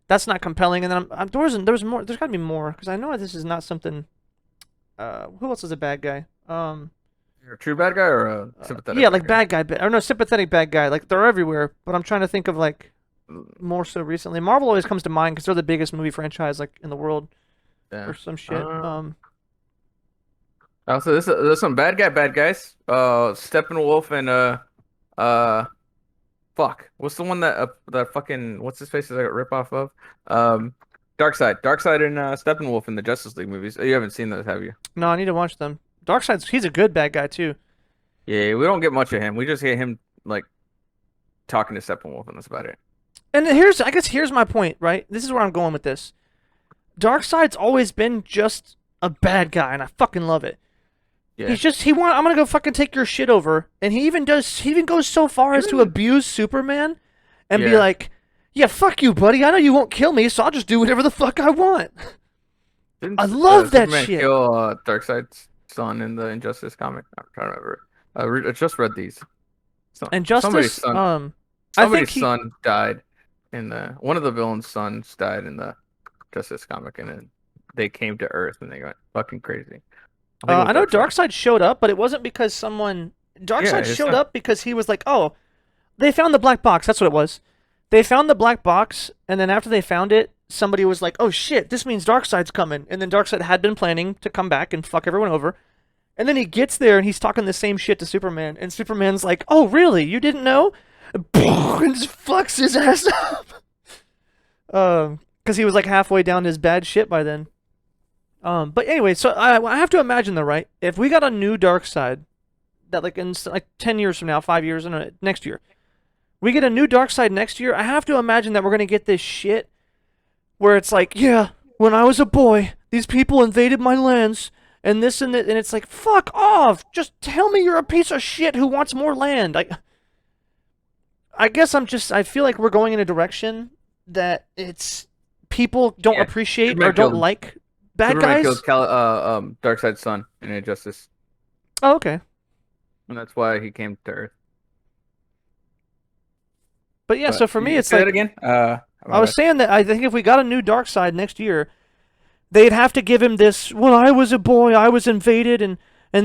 that's not compelling. And then there was more. There's got to be more because I know this is not something. Who else is a bad guy? you're a true bad guy or a sympathetic Yeah, bad like guy? bad guy, or no, sympathetic bad guy. Like they're everywhere, but I'm trying to think of like more so recently. Marvel always comes to mind because they're the biggest movie franchise like in the world or Yeah. some shit. Uh, Also, there's some bad guys. Steppenwolf and uh, fuck. What's the one that fucking what's his face is like a rip off of? Um, Darkseid and Steppenwolf in the Justice League movies. Oh, you haven't seen those, have you? No, I need to watch them. Darkseid's he's a good bad guy too. Yeah, we don't get much of him. We just get him like talking to Steppenwolf, and that's about it. And I guess here's my point, right? This is where I'm going with this. Darkseid's always been just a bad guy, and I fucking love it. Yeah. He's just I'm gonna go fucking take your shit over, and he even goes so far as to Even- abuse Superman, and be Yeah. like, yeah, fuck you, buddy. I know you won't kill me, so I'll just do whatever the fuck I want. Didn't I love that Superman shit. kill Darkseid's son in the Injustice comic? I'm trying to remember. I just read these. And Somebody's Justice, son. I think Somebody's son died in the one of the villain's sons died in the Justice comic, and then they came to Earth and they got fucking crazy. I think it was I know Darkseid. Darkseid showed up, but it wasn't because Yeah, Darkseid his showed son. up because he was like, oh, they found the black box. That's what it was. They found the black box, and then after they found it, somebody was like, oh shit, this means Darkseid's coming. And then Darkseid had been planning to come back and fuck everyone over. And then he gets there and he's talking the same shit to Superman, and Superman's like, oh really? You didn't know? And just fucks his ass up. Because he was like halfway down his bad shit by then. But anyway, so I have to imagine though, right? If we got a new Darkseid, that like in like 10 years from now, 5 years, and next year, we get a new Darkseid next year. I have to imagine that we're gonna get this shit where it's like, yeah, when I was a boy, these people invaded my lands, and this and that, and it's like, fuck off! Just tell me you're a piece of shit who wants more land. I guess I feel like we're going in a direction that it's people don't Yeah, appreciate or Superman don't killed like bad Superman guys. killed Darkseid's son in Injustice, Oh, okay. and that's why he came to Earth. But yeah, But so for me, you it's say that like again. I was saying that I think if we got a new Darkseid next year, they'd have to give him this. Well, I was a boy, I was invaded, and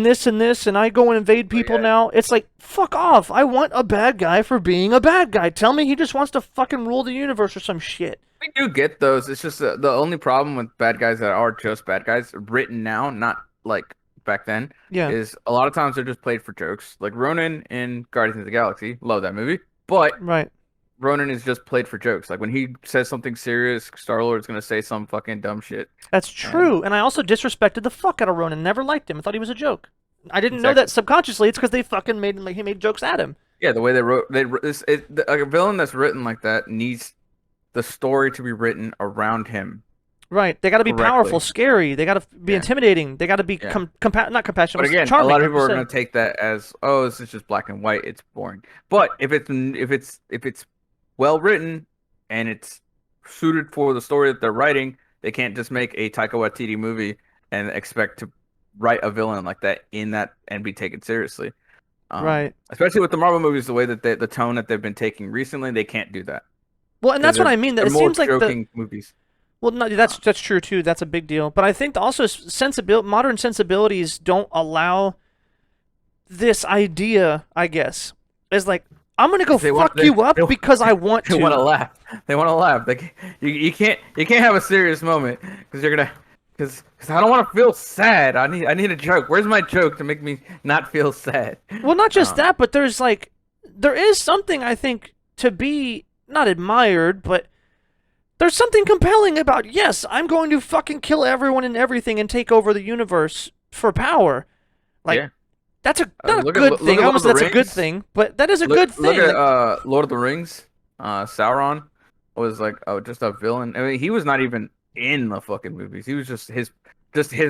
this, and I go and invade But people yeah, now. It's like fuck off. I want a bad guy for being a bad guy. Tell me he just wants to fucking rule the universe or some shit. we do get those. It's just the only problem with bad guys that are just bad guys written now, not like back then, Yeah, is a lot of times they're just played for jokes. Like Ronan in Guardians of the Galaxy, love that movie, but right. Ronan is just played for jokes. Like when he says something serious, Star-Lord's gonna say some fucking dumb shit. That's And true. And I also disrespected the fuck out of Ronan. Never liked him. I thought he was a joke. I didn't know that exactly, subconsciously. It's because they fucking made like he made jokes at him. yeah, the way a villain that's written like that needs the story to be written around him Right. They got to be powerful, correctly. scary. They got to be Yeah, intimidating. They got to be yeah. not compassionate, But but again, a charming, lot of like people you are said. going to take that as, oh, this is just black and white. It's boring. But if it's well written and it's suited for the story that they're writing, they can't just make a Taika Waititi movie and expect to write a villain like that in that and be taken seriously. Right. Especially with the Marvel movies, the way that the tone that they've been taking recently, they can't do that Well, and because that's what they're I mean. That they're it more seems like the joking movies. well, no, Uh, that's true too. That's a big deal. But I think also modern sensibilities don't allow this idea. I guess is like I'm gonna go because fuck you up because I want they want to to. laugh. They want to laugh. You can't have a serious moment because you're gonna because I don't want to feel sad. I need a joke. Where's my joke to make me not feel sad? Well, not just Um, that, but there is something I think to be not admired, but there's something compelling about, yes, I'm going to fucking kill everyone and everything and take over the universe for power. Like yeah. that's not a Look at good look thing. at I Lord almost of say the that's a good Rings. thing, but that is a good Look thing. at Like Lord of the Rings. Sauron was like just a villain. I mean, he was not even in the fucking movies. He was just his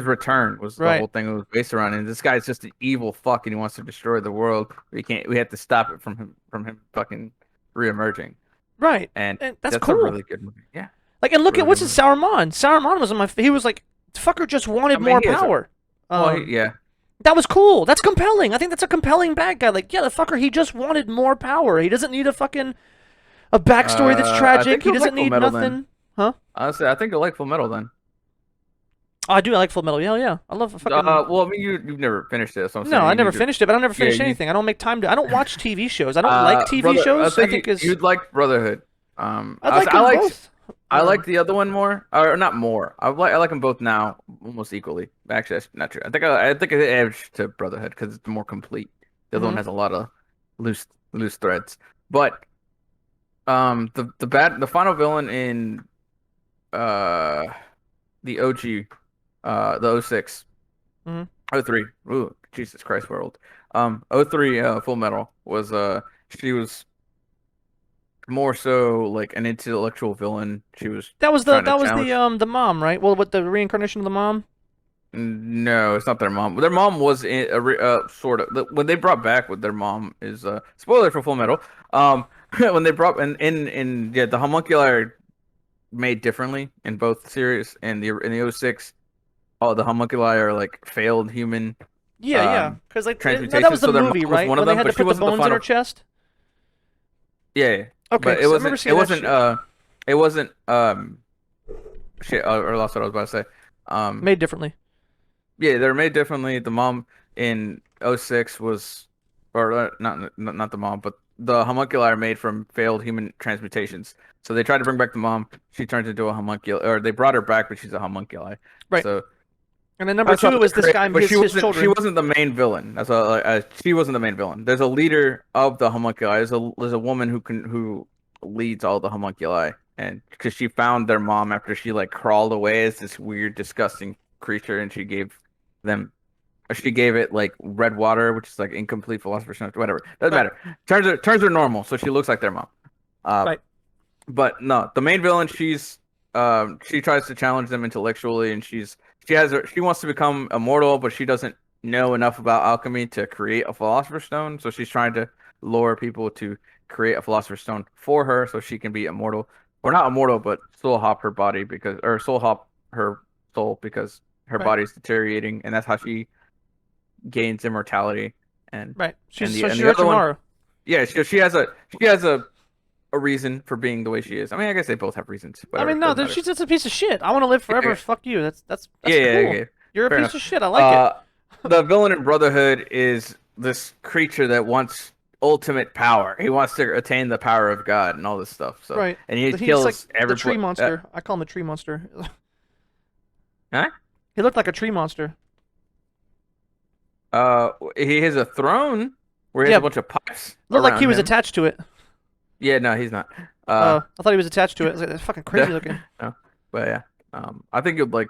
return was the right, whole thing it was based around. And this guy's just an evil fuck, and he wants to destroy the world. We can't. We have to stop it from him fucking reemerging. right, And and that's that's a cool. really good movie. Yeah, Like and look at really good what's it, movie. Sauron. Sauron was in my. He was like, fucker just I wanted mean, more he is a power. well, Um, yeah. that was cool. That's compelling. I think that's a compelling bad guy. Like, yeah, the fucker, he just wanted more power. He doesn't need a backstory that's I tragic. think He you'll doesn't like Full need Metal then. nothing. Huh? Honestly, I think you'll like Full Metal then. Oh, I do. I like Full Metal. Yeah, yeah. I love a fucking. Well, I mean, you've never finished it, so I'm No, saying I you never need to. finished it, but I never Yeah, finished anything. I don't make time to. I don't watch TV shows. I don't like TV brother, I shows. I think think is you'd like Brotherhood. I'd like them both. I like the other one more, or not more. I like them both now almost equally. Actually, that's not true. I think it edged to Brotherhood because it's more complete. The other one hmm has a lot of loose threads. But the final villain in uh the OG the '06 hmm '03. Ooh, Jesus Christ, world. '03 Full Metal was she was more so like an intellectual villain. She was trying to that was challenge. the mom, right? Well, with the reincarnation of the mom. No, it's not their mom. Their mom was in sort of when they brought back with their mom is spoiler for Full Metal. When they brought in yeah, the homunculi are made differently in both series and the '06. Oh, the homunculi are like failed human Yeah, yeah. um Because like no, that was transmutations. the So their mom movie, was right? one of When they them, had to but she put the wasn't the bones in her final. chest. Yeah, yeah. Okay, But it because I remember wasn't. It seeing that wasn't. shit. It wasn't. Shit. Or lost what I was about to say. Made differently. Yeah, they're made differently. The mom in '06 was, or not the mom, but the homunculi are made from failed human transmutations. So they tried to bring back the mom. She turns into a homunculi, or they brought her back, but she's a homunculi. Right. So And then number that's how two, it they was this create. guy, But she his wasn't. She children. wasn't the main villain. That's she wasn't the main villain. There's a leader of the homunculi. There's a woman who leads all the homunculi, and because she found their mom after she like crawled away as this weird, disgusting creature, and them she gave it like red water, which is like incomplete philosopher's stone, whatever. Doesn't Right. matter. Turns her normal, so she looks like their mom. Uh, Right. but no, the main villain, she tries to challenge them intellectually, and she wants to become immortal, but she doesn't know enough about alchemy to create a philosopher's stone. So she's trying to lure people to create a philosopher's stone for her, so she can be immortal, or not immortal, but soul hop her body or soul hop her soul because her Right. body's deteriorating, and that's how she gains immortality. And Right. and So the she's other one, Orochimaru. yeah, she has a a reason for being the way she is. I mean, I guess they both have reasons. I Whatever, mean, no, doesn't matter. she's just a piece of shit. I want to live forever. Okay. Fuck you. Yeah, That's yeah, cool. okay. You're a Fair piece enough. of shit. I like it. Uh, the villain in Brotherhood is this creature that wants ultimate power. He wants to attain the power of God and all this stuff. So, Right. and he He's like kills the every. tree monster. I call him a tree monster. Huh? He looked like a tree monster. He has a throne where he has Yeah, a bunch of pipes looked like he around was him. attached to it. Yeah, no, he's not. Uh, I thought he was attached to it. I was like, that's fucking crazy no, looking. no. But yeah, I think you'd like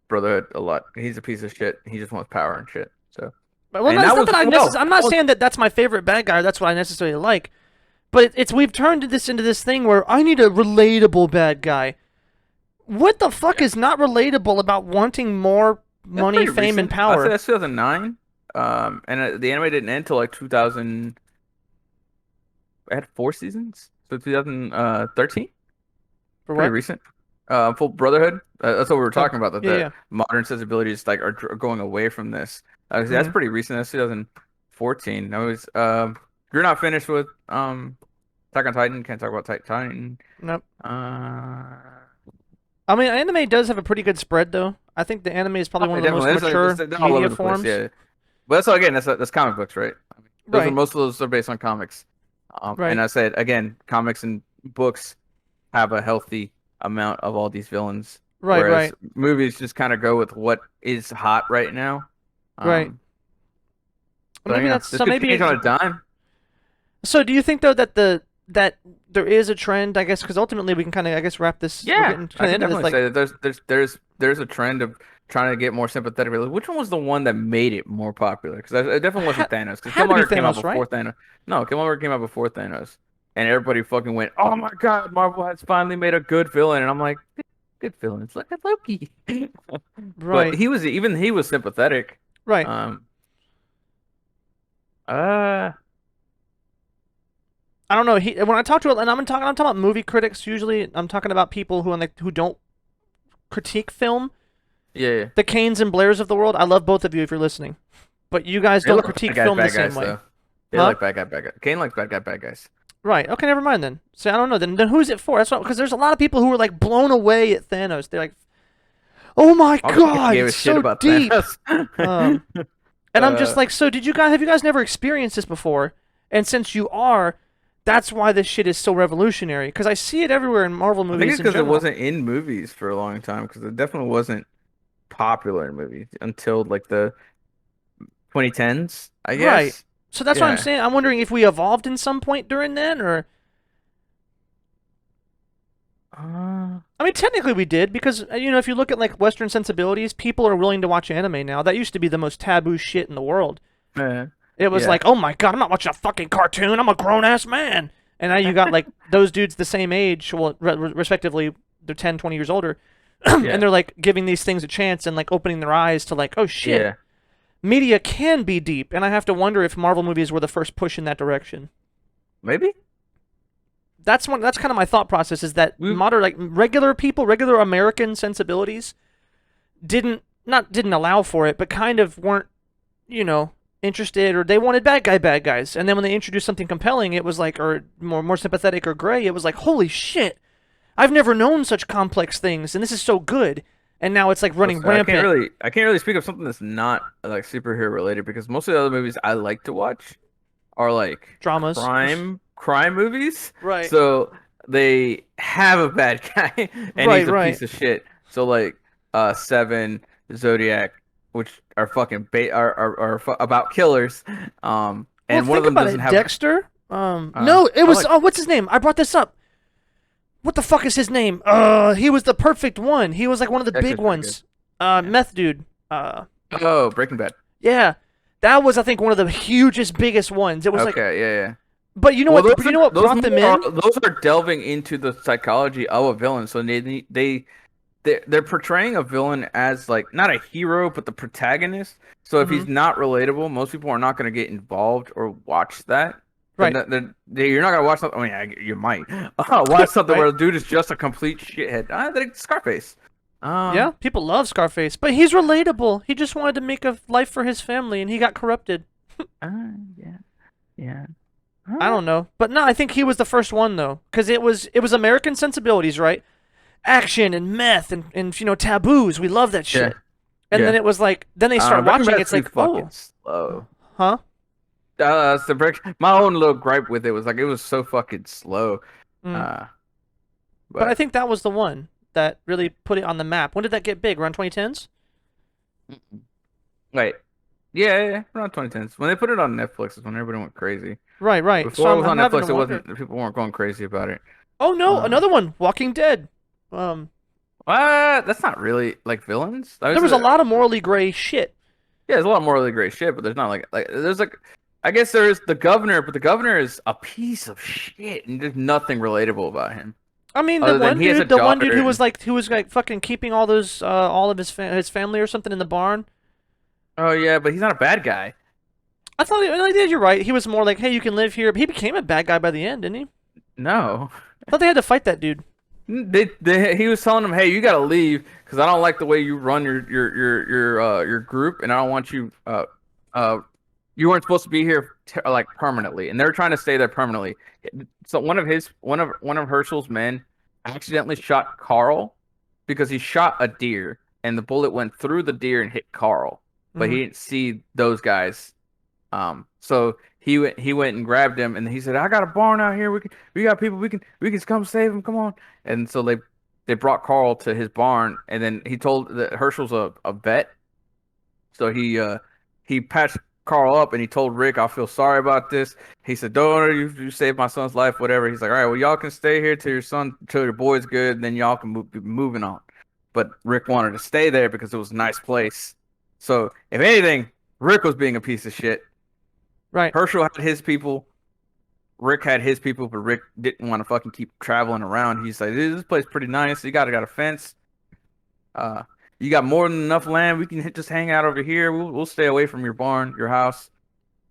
Brotherhood a lot. He's a piece of shit. He just wants power and shit. So, But well, and no, it's that not was that well. I'm not saying that that's my favorite bad guy. Or that's what I necessarily like. But it's we've turned this into this thing where I need a relatable bad guy. What the fuck is not relatable about wanting more That's money, pretty fame, and recent. I say power? that's 2009. And the anime didn't end till like 2000. It had 4 seasons, so 2013. For Pretty what? recent. Full Brotherhood. That's what we were Oh, talking about. That yeah, the yeah. modern sensibilities like are going away from this. That's Mm, pretty recent. That's 2014. I was you're not finished with Attack on Titan. Can't talk about Titan. nope. Uh, I mean, anime does have a pretty good spread, though. I think the anime is probably one it of the most definitely. mature They're all over media the place. forms. Yeah, but that's again that's comic books, right? I mean, those are Right, most of those are based on comics. And right, I said again, comics and books have a healthy amount of all these villains, right, whereas right, movies just kind of go with what is hot right now. right. Um, so Maybe that's this so. could Maybe change on a dime. so. Do you think though that that there is a trend? I guess because ultimately we can kind of I guess wrap this. We're Yeah, getting to I the can end of this. definitely Like say that there's a trend of trying to get more sympathetic. Like, which one was the one that made it more popular? Because it definitely wasn't Thanos. Because had to be Killmonger came out Thanos, before right? Thanos. No, Killmonger came out before Thanos, and everybody fucking went, "Oh my God, Marvel has finally made a good villain." And I'm like, "Good villains. Look at Loki." But Right, he was sympathetic. right. Um, uh, I don't know. When I talk to and I'm talking about movie critics. Usually, I'm talking about people who don't critique film. yeah, yeah. The Canes and Blairs of the world. I love both of you if you're listening, but you guys They don't like critique film the bad same guys way, though. They huh? like bad guy. Kane likes bad guys. Right. Okay. Never mind then. So I don't know. Then who's it for? That's what because there's a lot of people who were like blown away at Thanos. They're like, "Oh my I don't think he God, gave a it's shit so about deep." Thanos. Um, and I'm just uh, like, so did you guys have you guys never experienced this before? And since you are, that's why this shit is so revolutionary. Because I see it everywhere in Marvel I think it's movies in because it general. wasn't in movies for a long time. Because it definitely wasn't popular in movies until like the 2010s, I Right. guess. So that's what I'm Yeah. saying. I'm wondering if we evolved in some point during then, or Uh, I mean, technically we did because if you look at like Western sensibilities, people are willing to watch anime now. That used to be the most taboo shit in the world. yeah. It was Yeah. like, oh my God, I'm not watching a fucking cartoon. I'm a grown ass man. And now you got like those dudes the same age, well, respectively, they're 10, 20 years older, and Yeah. they're like giving these things a chance and like opening their eyes to like, oh shit, Yeah. media can be deep. And I have to wonder if Marvel movies were the first push in that direction. Maybe. That's kind of my thought process is that We modern like regular people, regular American sensibilities didn't allow for it, but kind of weren't, you know, interested or they wanted bad guys. And then when they introduced something compelling, it was like or more sympathetic or gray, it was like, "Holy shit. I've never known such complex things and this is so good." And now it's like running listen, rampant. I can't really speak of something that's not like superhero related because most of the other movies I like to watch are like Dramas. crime movies. Right. So they have a bad guy and Right, he's a right. piece of shit. So like Seven, Zodiac, which are fucking about killers. Well, And one of think them about doesn't it. have Dexter. No, it I was. like Oh, what's his name? I brought this up. What the fuck is his name? He was the perfect one. He was like one of the big Dexter's pretty good. ones. Yeah. Meth dude. Oh, Breaking Bad. Yeah, that was I think one of the hugest, biggest ones. It was like, Okay, yeah, yeah. but you know Well, what? You know what those brought them more are, in? those are delving into the psychology of a villain. So they're portraying a villain as like not a hero, but the protagonist. So if Hmm. he's not relatable, most people are not going to get involved or watch that. Right, You're not going to watch something. I mean, you might watch something right. where the dude is just a complete shithead. Like Scarface. Yeah, people love Scarface, but he's relatable. He just wanted to make a life for his family, and he got corrupted. Yeah, yeah. I Huh? don't know, but no, I think he was the first one though, because it was American sensibilities, right? Action and meth and taboos. We love that Yeah, shit. And then yeah. it was like, then they I start don't know. Breaking watching. Bad's It's too like, fucking oh, slow. huh? So my own little gripe with it was like it was so fucking slow. Mm. Uh, But I but think that was the one that really put it on the map. When did that get big? Around 2010s? wait, yeah, around 2010s when they put it on Netflix is when everybody went crazy. Right, right. So Before it I'm was I'm on having to Netflix, it wonder. wasn't. People weren't going crazy about it. Oh no, Uh, another one. Walking Dead. Um, that's not really like villains. there was a lot of morally gray shit. Yeah, there's a lot more really great shit, but there's not like there's like I guess there is the governor, but the governor is a piece of shit, and there's nothing relatable about him I mean, the other than one he has a dude, the one daughter. dude And who was like fucking keeping all those all of his family or something in the barn. oh yeah, but he's not a bad guy. I thought he did. You're right. He was more like, hey, you can live here. But he became a bad guy by the end, didn't he? No, I thought they had to fight that dude. he was telling him, hey, you gotta leave because I don't like the way you run your group, and I don't want you uh you weren't supposed to be here like permanently, and they're trying to stay there permanently. So one of Herschel's men accidentally shot Carl because he shot a deer, and the bullet went through the deer and hit Carl, but Hmm. he didn't see those guys. So he went and grabbed him, and he said, "I got a barn out here. We got people. We can come save him. Come on!" And so they brought Carl to his barn, and then he told that Herschel's a vet, so he patched Carl up and he told Rick, "I feel sorry about this." He said, "Don't worry, you saved my son's life, whatever." He's like, "All right, well y'all can stay here till your boy's good, and then y'all can be moving on." But Rick wanted to stay there because it was a nice place. So if anything, Rick was being a piece of shit. Right. Herschel had his people. Rick had his people, but Rick didn't want to fucking keep traveling around. He's like, "This place is pretty nice. You got a fence. Uh, you got more than enough land. We can just hang out over here. We'll stay away from your barn, your house."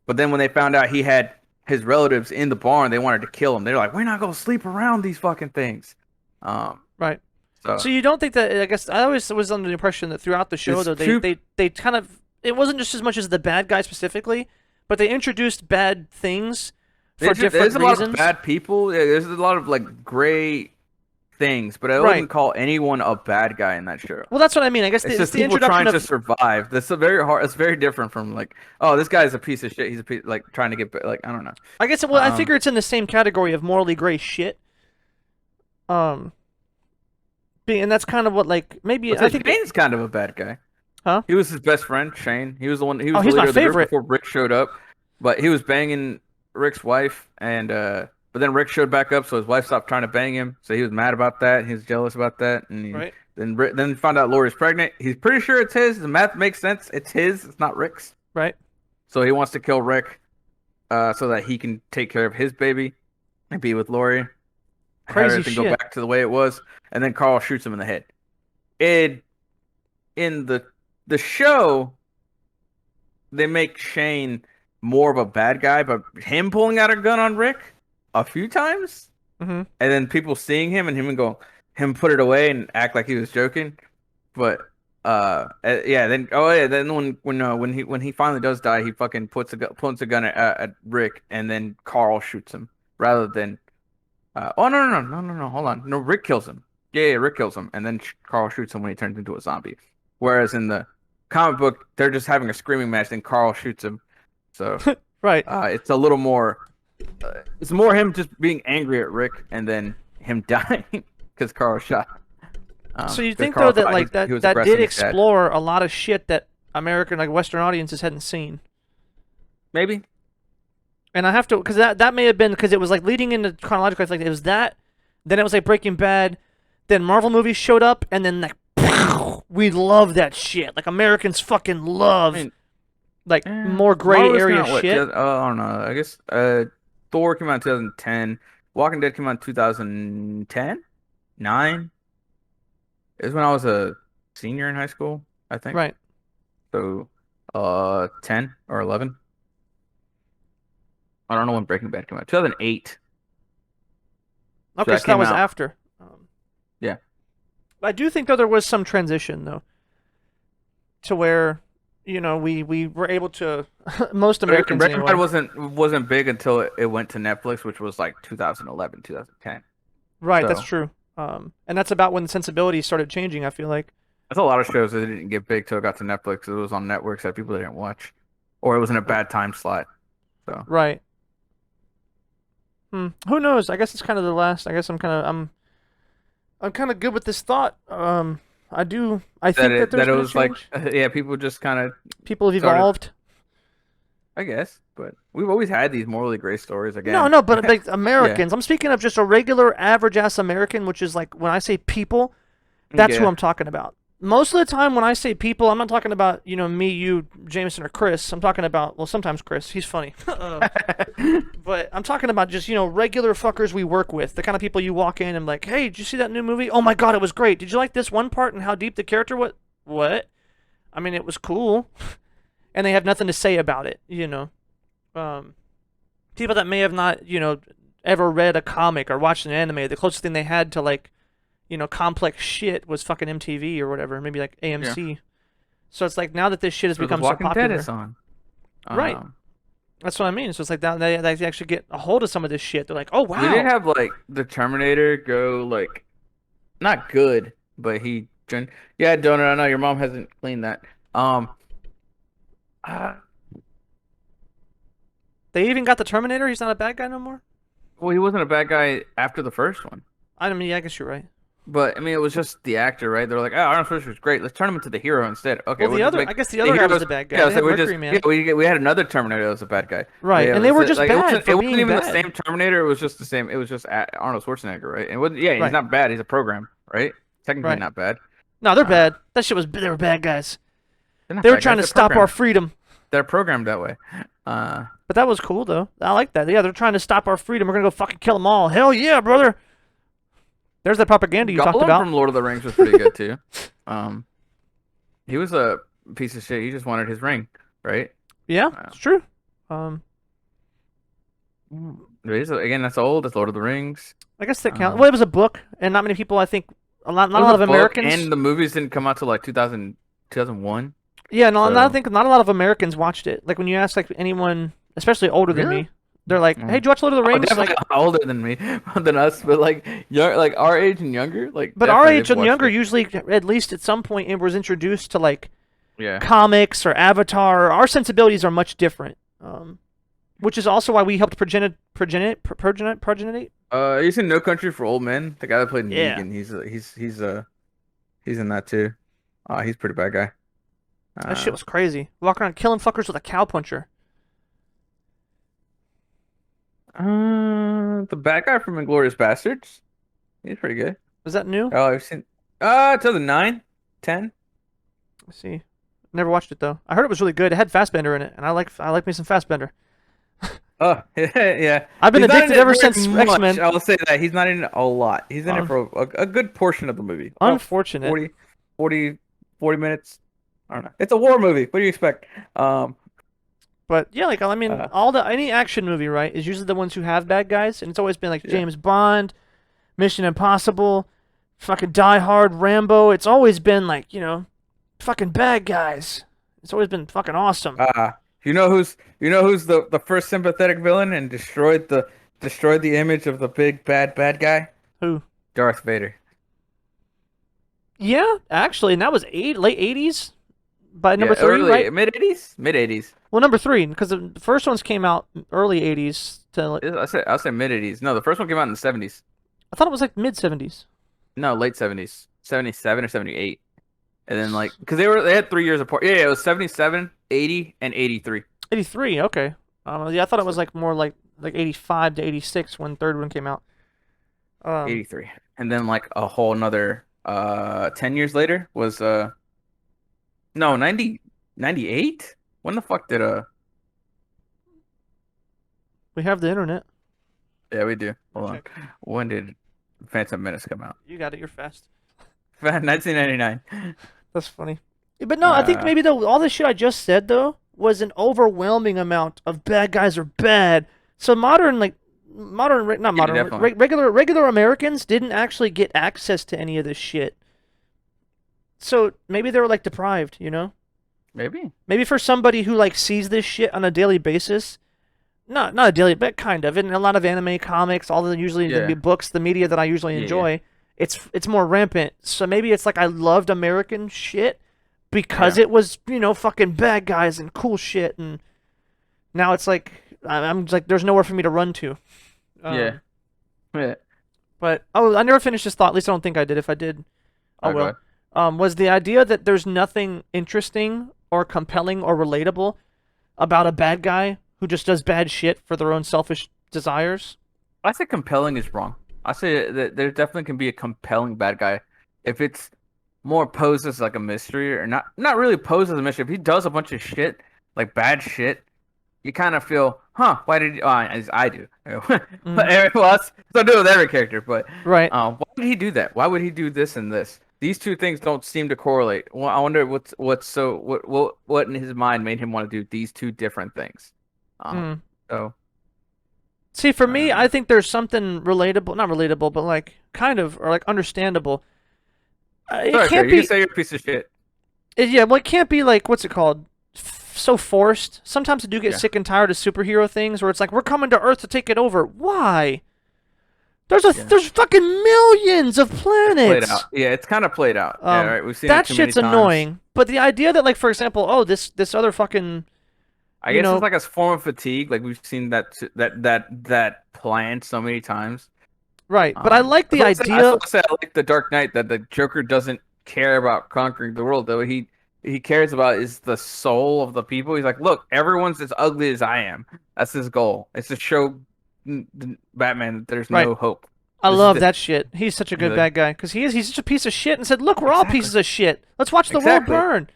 But then when they found out he had his relatives in the barn, they wanted to kill him. They're like, "We're not gonna sleep around these fucking things." Um, Right. so So you don't think that? I guess I always was under the impression that throughout the show, it's though, too. they kind of it wasn't just as much as the bad guy specifically, but they introduced bad things for There's different a lot of reasons. bad people. Yeah, there's a lot of like gray things, but I Right. wouldn't call anyone a bad guy in that show. Well, that's what I mean. I guess It's it's just the people introduction trying to of survive. That's a very hard. It's very different from like, oh, this guy's a piece of shit. He's a piece like trying to get like I don't know. I guess well, I Um, figure it's in the same category of morally gray shit. Um, and that's kind of what like maybe but I think, Shane's kind of a bad guy. huh? He was his best friend, Shane. He was the one. He Oh, was the he's my leader of the group favorite. before Rick showed up. But he was banging Rick's wife, and but then Rick showed back up, so his wife stopped trying to bang him. So he was mad about that. He was jealous about that, and Right. then found out Lori's pregnant. He's pretty sure it's his. The math makes sense. It's his. It's not Rick's. Right. So he wants to kill Rick, so that he can take care of his baby and be with Lori and have Crazy everything go shit. back to the way it was. And then Carl shoots him in the head. It in the show they make Shane more of a bad guy, but him pulling out a gun on Rick a few times, Mm-hmm. and then people seeing him and him put it away and act like he was joking. But yeah, then when he finally does die, he fucking points a gun at Rick, and then Carl shoots him rather than oh no, hold on, no, Rick kills him. Yeah, Rick kills him, and then Carl shoots him when he turns into a zombie. Whereas in the comic book, they're just having a screaming match, then Carl shoots him. So Right. it's a little more. It's more him just being angry at Rick, and then him dying because Carl shot. So you Because think though Carl that thought like he that was that did aggressing his dad. explore a lot of shit that American like Western audiences hadn't seen. Maybe. And I have to because that may have been because it was like leading into chronologically. Like it was that, then it was like Breaking Bad, then Marvel movies showed up, and then like we love that shit. Like Americans fucking I love mean, like more gray Marvel's came area out what? shit. I don't know. I guess Thor came out in 2010. Walking Dead came out in 2010, 9. Is when I was a senior in high school, I think. Right. So, 10 or 11. I don't know when Breaking Bad came out. 2008. So Okay, that so that came was out. after. Yeah. I do think though there was some transition though to where we were able to most Americans Breaking Bad anyway. wasn't big until it went to Netflix, which was like 2011, 2010. Right, that's So true. And that's about when the sensibilities started changing, I feel like. there's a lot of shows that didn't get big till it got to Netflix. It was on networks that people didn't watch, or it was in a bad time slot. So Right. Who knows? I guess it's kind of the last. I guess I'm kind of good with this thought. I think that there's that it been a was like change. yeah, people just kind of People have started, evolved. I guess. But we've always had these morally gray stories No, again. no, but like Yeah, Americans. I'm speaking of just a regular average ass American, which is like when I say people, that's who yeah. I'm talking about. Most of the time when I say people, I'm not talking about, me, you, Jameson, or Chris. I'm talking about, well, sometimes Chris. He's funny. But I'm talking about just, regular fuckers we work with. The kind of people you walk in and like, hey, did you see that new movie? Oh my god, it was great. Did you like this one part and how deep the character was? What? I mean, it was cool. And they have nothing to say about it. Um, People that may have not, ever read a comic or watched an anime, the closest thing they had to like, complex shit was fucking MTV or whatever, maybe like Yeah. AMC. So it's like now that this shit has Because become so Walking Dead popular, is on. right? Um, That's what I mean. So it's like that they actually get a hold of some of this shit. They're like, oh we did wow, have like the Terminator go like not good, but yeah, Donut. I know your mom hasn't cleaned that. Um, uh, they even got the Terminator. He's not a bad guy no more. well, he wasn't a bad guy after the first one. I mean, yeah, I guess you're right. But I mean, it was just the actor, right? They're like, "Oh, Arnold Schwarzenegger's great. Let's turn him into the hero instead." Okay, Well, we'll just I make guess the the other guy was heroes. the bad guy. Yeah, They so had Mercury Man, we had another Terminator that was a bad guy. right? Yeah, And they were just like bad for it wasn't being even the bad, same Terminator. It was just the same. It was just Arnold Schwarzenegger, right? And it wasn't, yeah, he's right? not bad. He's a program, right? Technically Right. not bad. No, they're Uh, bad. That shit was. They were bad guys. they're not They were bad trying guys. to stop our freedom. They're programmed that way. Uh, But that was cool though. I like that. Yeah, they're trying to stop our freedom. We're gonna go fucking kill them all. Hell yeah, brother. There's that propaganda you talked Gollum about. from Lord of the Rings was pretty good too. Um, he was a piece of shit. He just wanted his ring, right? Yeah, Uh, it's true. Um, again, that's old. That's Lord of the Rings. I guess that counts. Um, Well, it was a book, and not many people. I think it not a was lot a of book, Americans. and the movies didn't come out till like 2001. Yeah, no, I So think not a lot of Americans watched it. Like when you ask like anyone, especially older than really? me, they're like, "Hey, did you watch Lord of the Oh, Rings?" definitely Like, older than me, than us, but like young, like our age and younger, like but our definitely age they've and watched younger it. usually, at least at some point, it was introduced to like Yeah. comics or Avatar. Our sensibilities are much different. Which is also why we helped progenate. He's in No Country for Old Men. The guy that played Yeah, Negan. He's in that too. He's a pretty bad guy. that shit Uh, was crazy. Walking around killing fuckers with a cow puncher. the bad guy from Inglourious Bastards. He's pretty good. Is that new? Oh, I've seen. 2009, 10. Let's see. Never watched it though. I heard it was really good. It had Fassbender in it, and I like me some Fassbender. Oh, yeah. I've been He's not in addicted it ever very since much. X-Men. I will say that he's not in it a lot. He's in it Um, for a good portion of the movie. About Unfortunate. 40, 40, 40 minutes. I don't know. It's a war movie. What do you expect? Um, But yeah, like I mean, uh, any action movie, right, is usually the ones who have bad guys, and it's always been like yeah. James Bond, Mission Impossible, fucking Die Hard, Rambo. It's always been like fucking bad guys. It's always been fucking awesome. Uh, you know who's the first sympathetic villain and destroyed the image of the big bad guy? Who? Darth Vader. Yeah, actually, and that was late '80s by number Yeah, three, early right? mid 80s, mid 80s. Well, number three, because the first ones came out early '80s to like, I said mid 80s. No, the first one came out in the 70s. I thought it was like mid '70s. No, late 70s. 77 or 78. And then like because they had 3 years apart. Yeah, it was 77, 80, and 83. '83, okay. Yeah, I thought it was So like more like '85 to '86 when the third one came out. Um, 83. And then like a whole another 10 years later was no, 98. When the fuck did we have the internet. yeah, we do. Hold on. Check. When did Phantom Menace come out? You got it. You're fast. 1999. That's funny. Yeah, but no, I think Uh, maybe though all the shit I just said though was an overwhelming amount of bad guys are bad. So not yeah, modern, definitely. regular Americans didn't actually get access to any of this shit. So maybe they were like deprived. Maybe. Maybe for somebody who like sees this shit on a daily basis, not a daily, but kind of. In a lot of anime, comics, all the usually the Yeah. books, the media that I usually Yeah, yeah. enjoy, it's more rampant. So maybe it's like I loved American shit because Yeah. it was fucking bad guys and cool shit, and now it's like I'm like there's nowhere for me to run to. Yeah. Um, Yeah. but oh, I never finished this thought. At least I don't think I did. If I did, oh Oh, go well. ahead. Was the idea that there's nothing interesting or compelling or relatable about a bad guy who just does bad shit for their own selfish desires? I say compelling is wrong. I say that there definitely can be a compelling bad guy if it's more posed as like a mystery or not really posed as a mystery. If he does a bunch of shit, like bad shit, you kind of feel, huh, why did he, as I do. Mm, But everyone else, so do with every character, but right. why would he do that? Why would he do this and this? These two things don't seem to correlate. Well, I wonder what in his mind made him want to do these two different things. Um, Mm. so See, for I me, don't I know. think there's something relatable, not relatable, but like kind of or like understandable. It Sorry, fair. can't You can be. say you're a piece of shit. Yeah, well, it can't be like what's it called? So forced. Sometimes I do get Yeah. sick and tired of superhero things where it's like we're coming to Earth to take it over. Why? There's Yeah. fucking millions of It's played out. planets. Yeah, it's kind of played out. Yeah, Um, right. We've seen it that too many shit's times. annoying. But the idea that like for example, oh this other fucking I you guess it's know like a form of fatigue. Like we've seen that plan so many times. right. But I like the That's idea. what I said. I like the Dark Knight that the Joker doesn't care about conquering the world. Though he cares about is the soul of the people. He's like, look, everyone's as ugly as I am. That's his goal. It's to show Batman that there's Right. no hope. I This is love the that shit. He's such a he's good like, bad guy because he's such a piece of shit and said, "Look, we're all exactly, pieces of shit. Let's watch the world exactly. burn."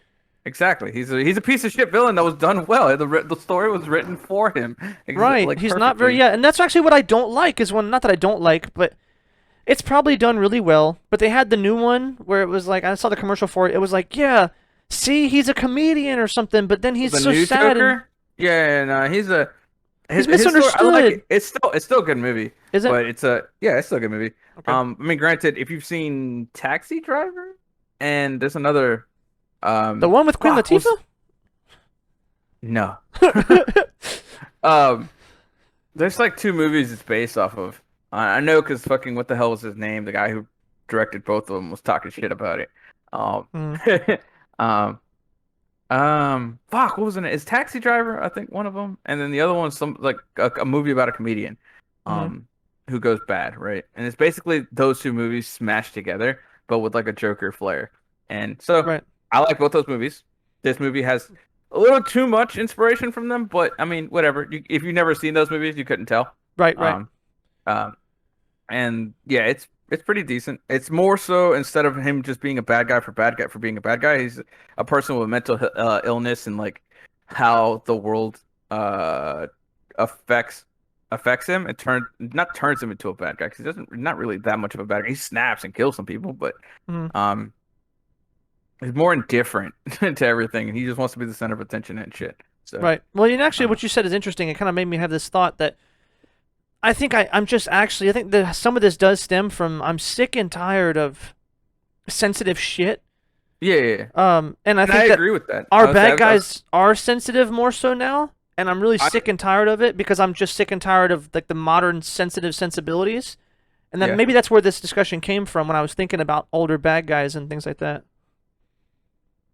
Exactly. He's a piece of shit villain that was done well. The story was written for him, Right. like He's not very perfectly. yeah, and that's actually what I don't like is when not that I don't like, but it's probably done really well. But they had the new one where it was like I saw the commercial for it. It was like, yeah, see, he's a comedian or something, but then he's The so new sad and Joker, yeah, no, he's his story. I like misunderstood. it. It's still a good movie, Is it? but it's still a good movie. Okay. I mean, granted, if you've seen Taxi Driver, and there's another, The one with Queen fuck, was Latifah? no, um, there's like two movies it's based off of. I know because fucking what the hell was his name? The guy who directed both of them was talking shit about it. Um, Mm, um, fuck, what was it? Is Taxi Driver, I think one of them, and then the other one's some like a movie about a comedian, mm, um, who goes bad, right? And it's basically those two movies smashed together, but with like a Joker flair. And so right. I like both those movies. This movie has a little too much inspiration from them, but I mean, whatever. If you've never seen those movies, you couldn't tell. Right, right. Um, um, and yeah, it's pretty decent. It's more so instead of him just being a bad guy for being a bad guy, he's a person with mental illness and like how the world uh affects affects him. It turns him into a bad guy because he doesn't not really that much of a bad guy. He snaps and kills some people, but Mm, um he's more indifferent to everything, and he just wants to be the center of attention and shit. So right. Well, and actually uh, what you said is interesting. It kind of made me have this thought that I think I'm just actually I think that some of this does stem from I'm sick and tired of sensitive shit. yeah, yeah, yeah. And I And I think that agree with that. our bad guys are sensitive more so now, and I'm really I sick and tired of it because I'm just sick and tired of like the modern sensitive sensibilities. And then yeah. maybe that's where this discussion came from when I was thinking about older bad guys and things like that.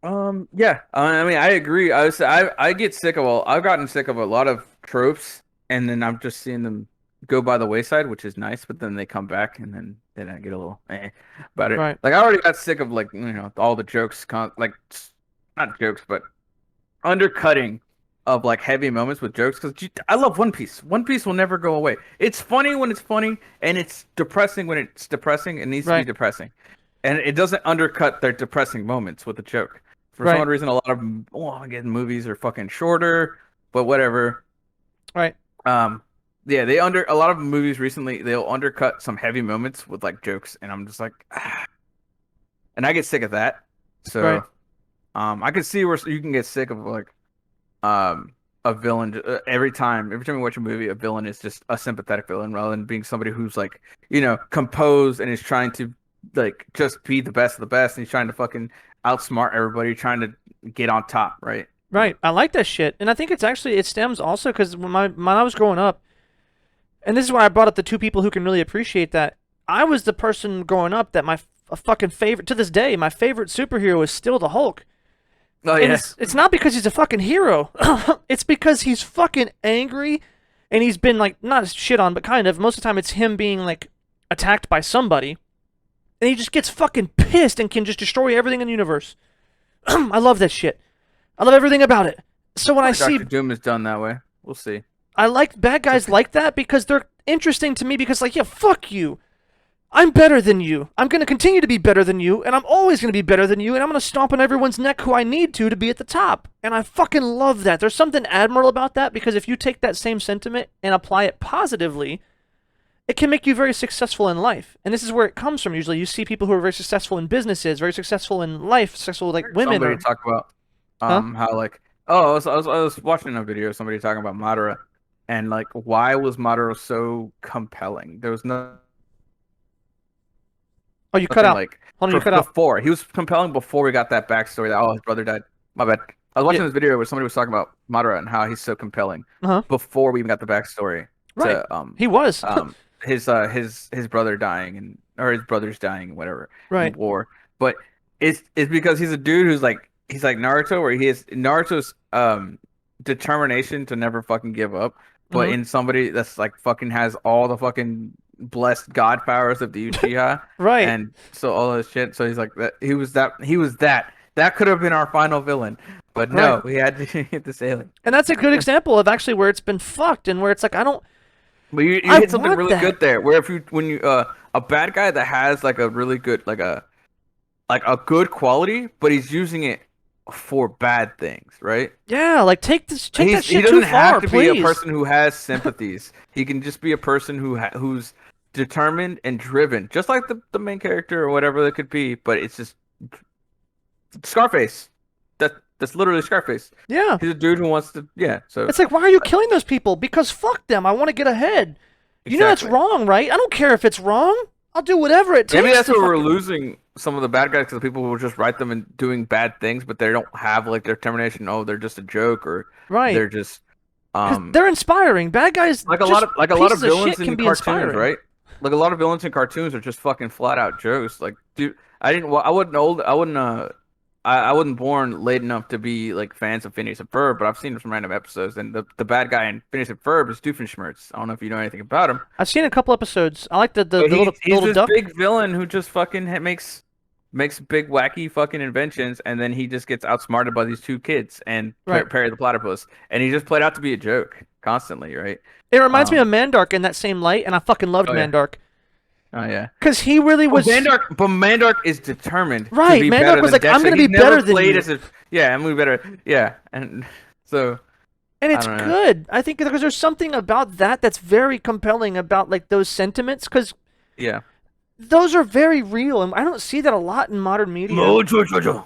Yeah. I mean, I agree. I get sick of I've gotten sick of a lot of tropes, and then I'm just seeing them go by the wayside, which is nice. But then they come back, and then I get a little about it. Right. Like I already got sick of like all the jokes, like not jokes, but undercutting of like heavy moments with jokes because I love One Piece. One Piece will never go away. It's funny when it's funny, and it's depressing when it's depressing. It needs to be Right. depressing, and it doesn't undercut their depressing moments with a joke. For some Right. odd reason, a lot of again movies are fucking shorter, but whatever. Right. Um, yeah, they under a lot of movies recently they'll undercut some heavy moments with like jokes, and I'm just like, and I get sick of that. Right. So, I can see where you can get sick of like a villain every time you watch a movie a villain is just a sympathetic villain rather than being somebody who's like composed and is trying to like just be the best of the best and he's trying to fucking outsmart everybody, trying to get on top, right? Right. I like that shit. And I think it's actually, it stems also because when I was growing up, and this is why I brought up the two people who can really appreciate that. I was the person growing up that a fucking favorite, to this day, my favorite superhero is still the Hulk. Oh And yeah, it's not because he's a fucking hero. It's because he's fucking angry and he's been like, not shit on, but kind of. Most of the time it's him being like attacked by somebody. And he just gets fucking pissed and can just destroy everything in the universe. I love that shit. I love everything about it. So when I see Doctor Doom is done that way. We'll see. I like bad guys like that because they're interesting to me because like, yeah, fuck you. I'm better than you. I'm going to continue to be better than you, and I'm always going to be better than you, and I'm going to stomp on everyone's neck who I need to be at the top. And I fucking love that. There's something admirable about that because if you take that same sentiment and apply it positively, it can make you very successful in life. And this is where it comes from usually. You see people who are very successful in businesses, very successful in life, successful like women. Somebody Or, talk about huh? how like I was watching a video of somebody talking about Madara and like why was Madara so compelling? There was Oh, you cut nothing out. like Hold on, you cut out. before. He was compelling before we got that backstory that his brother died. My bad. I was Yeah. watching this video where somebody was talking about Madara and how he's so compelling Uh-huh. before we even got the backstory Right. to He was. his brother dying and or his brother's dying and whatever in Right. war. But it's because he's a dude who's like he's like Naruto where he is Naruto's determination to never fucking give up, but Mhm. in somebody that's like fucking has all the fucking blessed god powers of the Uchiha Right. and so all this shit. So he's like that that could have been our final villain, but Right. no, we had to hit this alien. And that's a good example of actually where it's been fucked and where it's like, I don't, But you I hit something want really that. good there. Where if you when you a bad guy that has like a really good like a good quality, but he's using it for bad things, right? Yeah, like take that He shit too doesn't have far, to be a please. person who has sympathies. He can just be a person who's determined and driven, just like the main character or whatever it could be. But it's just Scarface. That's literally Scarface. Yeah. He's a dude who wants to yeah. So It's like, why are you killing those people? Because fuck them. I want to get ahead. You know that's exactly. wrong, right? I don't care if it's wrong. I'll do whatever it Maybe takes that's to where we're fucking. losing some of the bad guys because the people who just write them and doing bad things, but they don't have like their determination. Oh, they're just a joke, or Right. they're just Because they're inspiring. Bad guys, just like a lot of pieces of villains shit, can in be cartoons, inspiring. right? Like a lot of villains in cartoons are just fucking flat out jokes. Like, dude, I didn't. Well, I wasn't old. I wouldn't. I wasn't born late enough to be like fans of Phineas and Ferb, but I've seen some random episodes, and the bad guy in Phineas and Ferb is Doofenshmirtz. I don't know if you know anything about him. I've seen a couple episodes. I like But the he's little this duck. big villain who just fucking makes big wacky fucking inventions, and then he just gets outsmarted by these two kids and Right. Perry the Platypus, and he just played out to be a joke constantly, right? It reminds me Um, of Mandark in that same light, and I fucking loved oh yeah, Mandark. oh yeah. Because he really was. But Mandark is determined to Right. be Mandark better was than like, I'm Dexter. going to be He's never better than played you. as a yeah, and we better yeah, and so And I it's don't know. good. I think because there's something about that that's very compelling about like those sentiments because Yeah. those are very real, and I don't see that a lot in modern media. Mojo Jojo.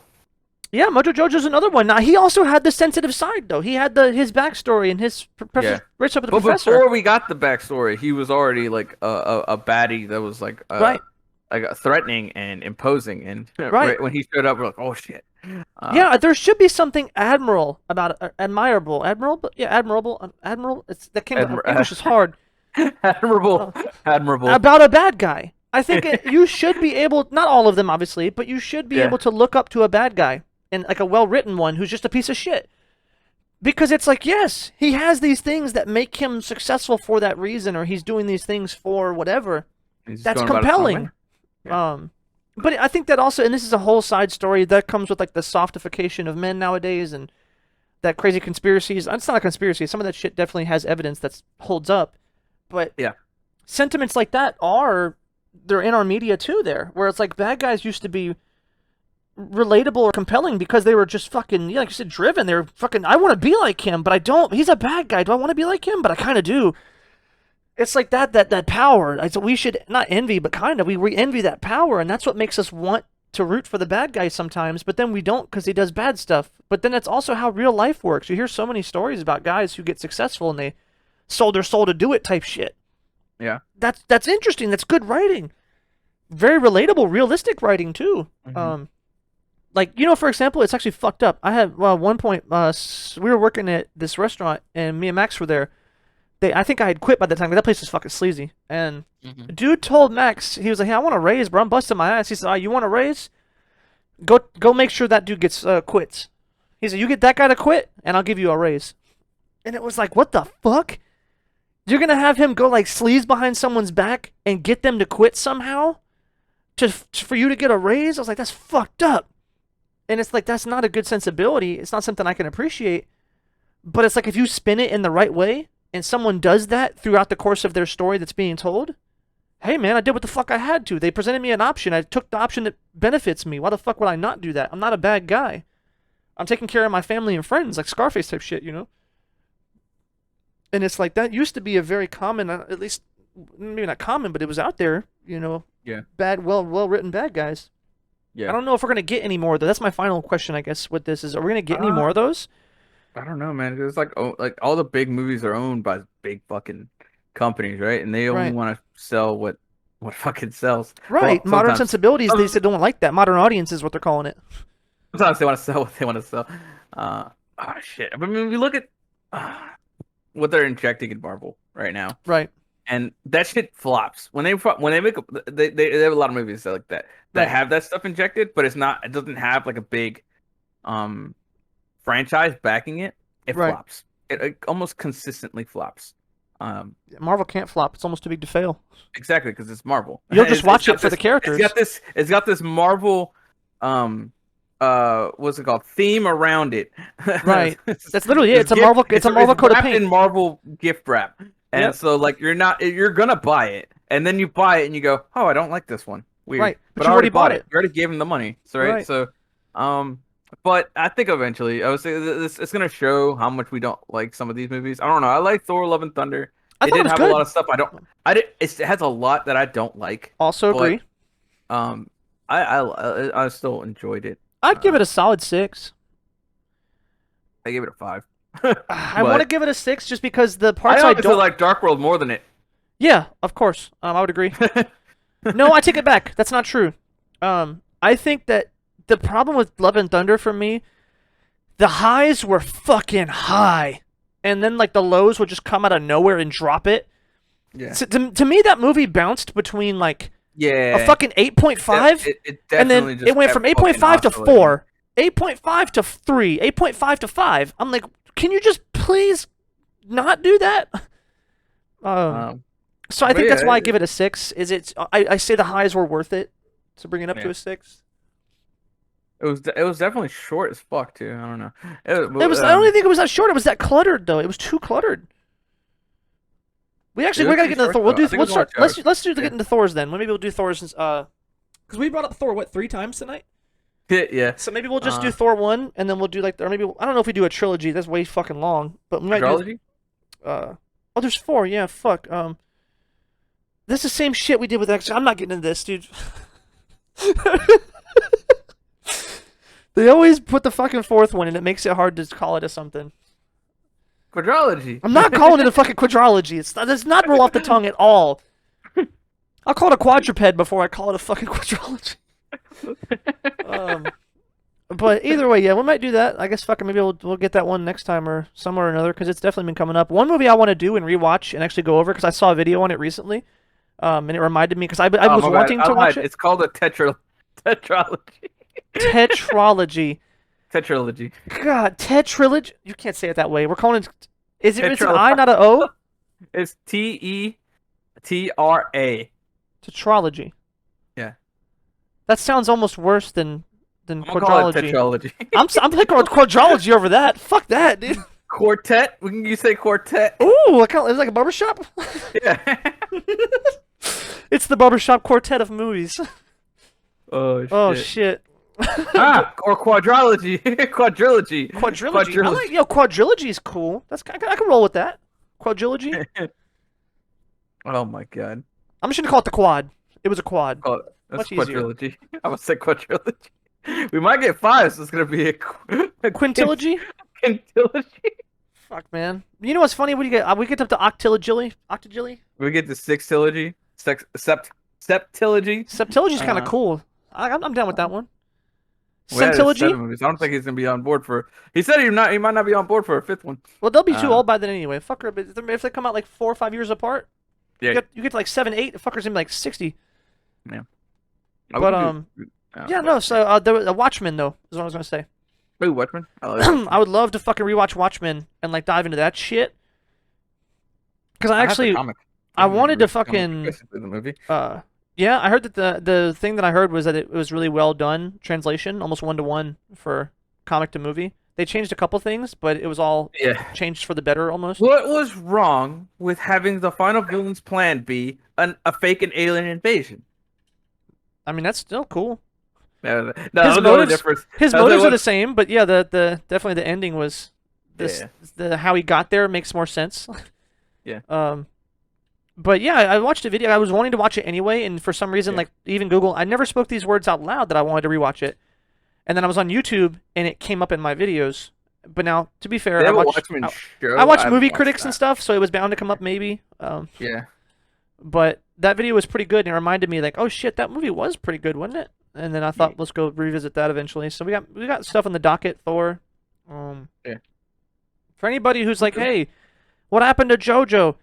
Yeah, Mojo Jojo's another one. Now he also had the sensitive side though. He had his backstory and his Yeah. relationship with the But professor. before we got the backstory, he was already like a baddie that was Right, like threatening and imposing. And right. right when he showed up, we're like, oh shit. Uh, Yeah, there should be something admirable about it, admirable. Yeah, admirable. It's that came. admir English is hard. admirable, Uh, admirable. about a bad guy. I think you should be able, not all of them obviously, but you should be Yeah, able to look up to a bad guy and like a well-written one who's just a piece of shit. Because it's like, yes, he has these things that make him successful for that reason, or he's doing these things for whatever. he's just That's going about his own way. compelling. Yeah, Um, but I think that also, and this is a whole side story that comes with like the softification of men nowadays and that crazy conspiracies. It's not a conspiracy. Some of that shit definitely has evidence that holds up. But yeah. sentiments like that they're in our media too there, where it's like bad guys used to be relatable or compelling because they were just fucking, yeah, like you said, driven. They were fucking, I want to be like him, but I don't. He's a bad guy. Do I want to be like him? But I kind of do. It's like that power. We should not envy, but kind of we envy that power, and that's what makes us want to root for the bad guy sometimes. But then we don't because he does bad stuff. But then that's also how real life works. You hear so many stories about guys who get successful and they sold their soul to do it type shit. Yeah. That's interesting. That's good writing. Very relatable, realistic writing too. Hmm. Like, for example, it's actually fucked up. I had one point, we were working at this restaurant, and me and Max were there. I think I had quit by the time, 'cause that place is fucking sleazy. And Hmm. dude told Max, he was like, "Hey, I want a raise, bro. I'm busting my ass." He said, "You want a raise? Go make sure that dude gets quits." He said, "You get that guy to quit, and I'll give you a raise." And it was like, what the fuck? You're gonna have him go like sleaze behind someone's back and get them to quit somehow, for you to get a raise? I was like, that's fucked up. And it's like, that's not a good sensibility. It's not something I can appreciate. But it's like, if you spin it in the right way, and someone does that throughout the course of their story that's being told, hey man, I did what the fuck I had to. They presented me an option. I took the option that benefits me. Why the fuck would I not do that? I'm not a bad guy. I'm taking care of my family and friends, like Scarface type shit, And it's like, that used to be a very common, at least maybe not common, but it was out there, Yeah. bad, well written bad guys. Yeah. I don't know if we're gonna get any more though. That's my final question, I guess, with this is: are we gonna get any more of those? I don't know, man. It's like all the big movies are owned by big fucking companies, right? And they only Right. want to sell what fucking sells. Right. Well, Modern sometimes sensibilities, they said don't like that. Modern audience is what they're calling it. sometimes they want to sell what they want to sell. Oh shit. I mean, we look at what they're injecting in Marvel right now, Right. and that shit flops when they make they have a lot of movies that like that Right. have that stuff injected, but it doesn't have like a big um franchise backing it. It Right. flops. It almost consistently flops. Um, Marvel can't flop. It's almost too big to fail. exactly, because it's Marvel. You'll just watch got it for the this- characters. It's got this Marvel what's it called? Theme around it. Right. That's literally it. It's a Marvel. It's a Marvel coat of wrapped paint. in Marvel gift wrap, and Yep. so like you're gonna buy it, and then you buy it and you go, oh, I don't like this one. Weird. Right. But But you I already already bought bought it. it. You already gave him the money. So right. Right. So but I think eventually I would say it's gonna show how much we don't like some of these movies. I don't know. I like Thor: Love and Thunder. I It thought it did was have good. a lot of stuff it has a lot that I don't like. Also but, agree. I still enjoyed it. I'd give it a solid 6. I gave it a 5. I want to give it a 6 just because the parts I I honestly don't. like Dark World more than it. Yeah, of course. I would agree. No, I take it back. That's not true. I think that the problem with Love and Thunder for me, the highs were fucking high, and then like the lows would just come out of nowhere and drop it. Yeah. So, to me, that movie bounced between like Yeah. a fucking 8.5, It and then definitely just it went kept from fucking 8.5 to oscillating. 4, 8.5 to 3, 8.5 to 5. I'm like, can you just please not do that? So I but think that's yeah, why I give it a 6. I say the highs were worth it to bring it up to Yeah. a 6. it was definitely short as fuck too. I don't know. It was. I don't even think it was that short. It was that cluttered though. It was too cluttered. We It gotta was get pretty into short, Thor. We'll though. do. I think it Let's was only start. 2 Let's hours. get into Thor's then. Maybe we'll do Thor's. Because we brought up Thor 3 times tonight. Yeah. So maybe we'll just do Thor 1, and then we'll do like, or maybe I don't know if we do a trilogy. That's way fucking long. But we might do. Quadrilogy? Oh, there's 4. Yeah, fuck. This is the same shit we did with X. I'm not getting into this, dude. They always put the fucking 4th one, and it makes it hard to call it a something. Quadrilogy. I'm not calling it a fucking quadrilogy. It's not roll off the tongue at all. I'll call it a quadruped before I call it a fucking quadrilogy. But either way, yeah, we might do that. I guess fucking maybe we'll get that one next time or somewhere or another because it's definitely been coming up. One movie I want to do and rewatch and actually go over because I saw a video on it recently, and it reminded me because I was my bad. wanting I to watch lied. it. It's called a tetralogy. Tetralogy. Tetralogy. God, tetralogy. You can't say it that way. We're calling it. It's an Tetralogy. I, not an O. It's Tetra. Tetralogy. Yeah. That sounds almost worse than I'm gonna call it quadrilogy. tetralogy. I'm thinking quadrilogy over that. Fuck that, dude. Quartet? You say quartet? Ooh, it's like a barbershop. Yeah. It's the barbershop quartet of movies. Oh shit. Oh shit. Or quadrilogy. Quadrilogy. Quadrilogy. I like, quadrilogy is cool. I can roll with that. Quadrilogy. Oh my god. I'm just gonna call it the quad. It was a quad. Oh, that's Much easier. quadrilogy. I would say quadrilogy. We might get 5, so it's gonna be a Quintilogy. quintilogy. Fuck, man. You know what's funny? We get up to octilogy. Octilogy. We get the sextilogy. Septilogy. Septilogy's kind of cool. I'm down with that one. We had his Scientology. 7 movies. I don't think he's gonna be on board for. He said he not. He might not be on board for a 5th one. Well, they'll be too Uh, old by then anyway. Fucker, but if they come out like 4 or 5 years apart, yeah, you get to like 7, 8. The fucker's gonna be like 60. yeah. We But could do. yeah, no. So the Watchmen though is what I was gonna say. Ooh, Watchmen. I like I Watchmen. would love to fucking rewatch Watchmen and like dive into that shit. Because I I have the actually comic. I didn't wanted read to the comic, fucking basically the movie. yeah, I heard that the thing that I heard was that it was really well done translation, almost 1-to-1 for comic to movie. They changed a couple things, but it was all Yeah. changed for the better almost. What was wrong with having the final villain's plan be a fake and alien invasion? I mean, that's still cool. No, His the only motives, difference. his no, there motives are the was- same, but yeah, the definitely the ending was this Yeah. the how he got there makes more sense. Yeah. But yeah, I watched a video. I was wanting to watch it anyway, and for some reason, Yeah. like even Google, I never spoke these words out loud that I wanted to rewatch it. And then I was on YouTube, and it came up in my videos. But now, to be fair, They I have a watched Watchmen show. I watch haven't movie watched critics and that. stuff, so it was bound to come up maybe. Yeah. But that video was pretty good, and it reminded me like, oh shit, that movie was pretty good, wasn't it? And then I thought, let's go revisit that eventually. So we got stuff on the docket. Thor. Yeah. For anybody who's like, hey, what happened to JoJo?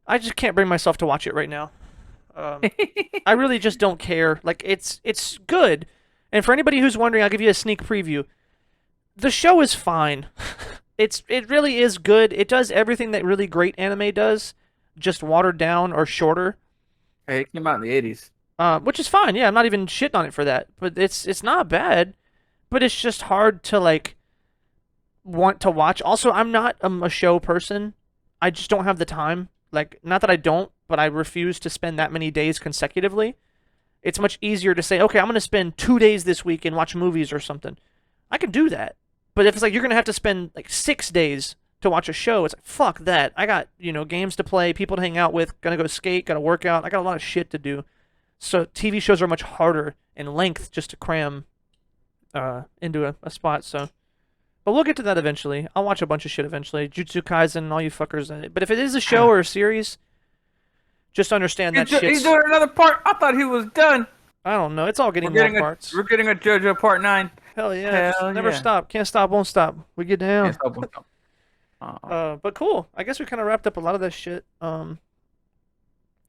I just can't bring myself to watch it right now. I really just don't care. Like it's good. And for anybody who's wondering, I'll give you a sneak preview. The show is fine. It really is good. It does everything that really great anime does, just watered down or shorter. Hey, it came out in the 80s. Which is fine. Yeah, I'm not even shitting on it for that. But it's not bad. But it's just hard to like want to watch. Also, I'm not a show person. I just don't have the time. Like, not that I don't, but I refuse to spend that many days consecutively. It's much easier to say, okay, I'm going to spend 2 days this week and watch movies or something. I can do that. But if it's like you're going to have to spend like 6 days to watch a show, it's like, fuck that. I got, games to play, people to hang out with, gonna go skate, gotta work out. I got a lot of shit to do. So TV shows are much harder in length just to cram into a spot. So, but we'll get to that eventually. I'll watch a bunch of shit eventually. Jujutsu Kaisen, all you fuckers. But if it is a show or a series, just understand that He's shit's. doing another part. I thought he was done. I don't know. It's all getting We're more getting parts. we're getting a JoJo Part 9. Hell yeah! Hell Never yeah. stop. Can't stop. Won't stop. We get down. Yes, But cool. I guess we kind of wrapped up a lot of that shit. hell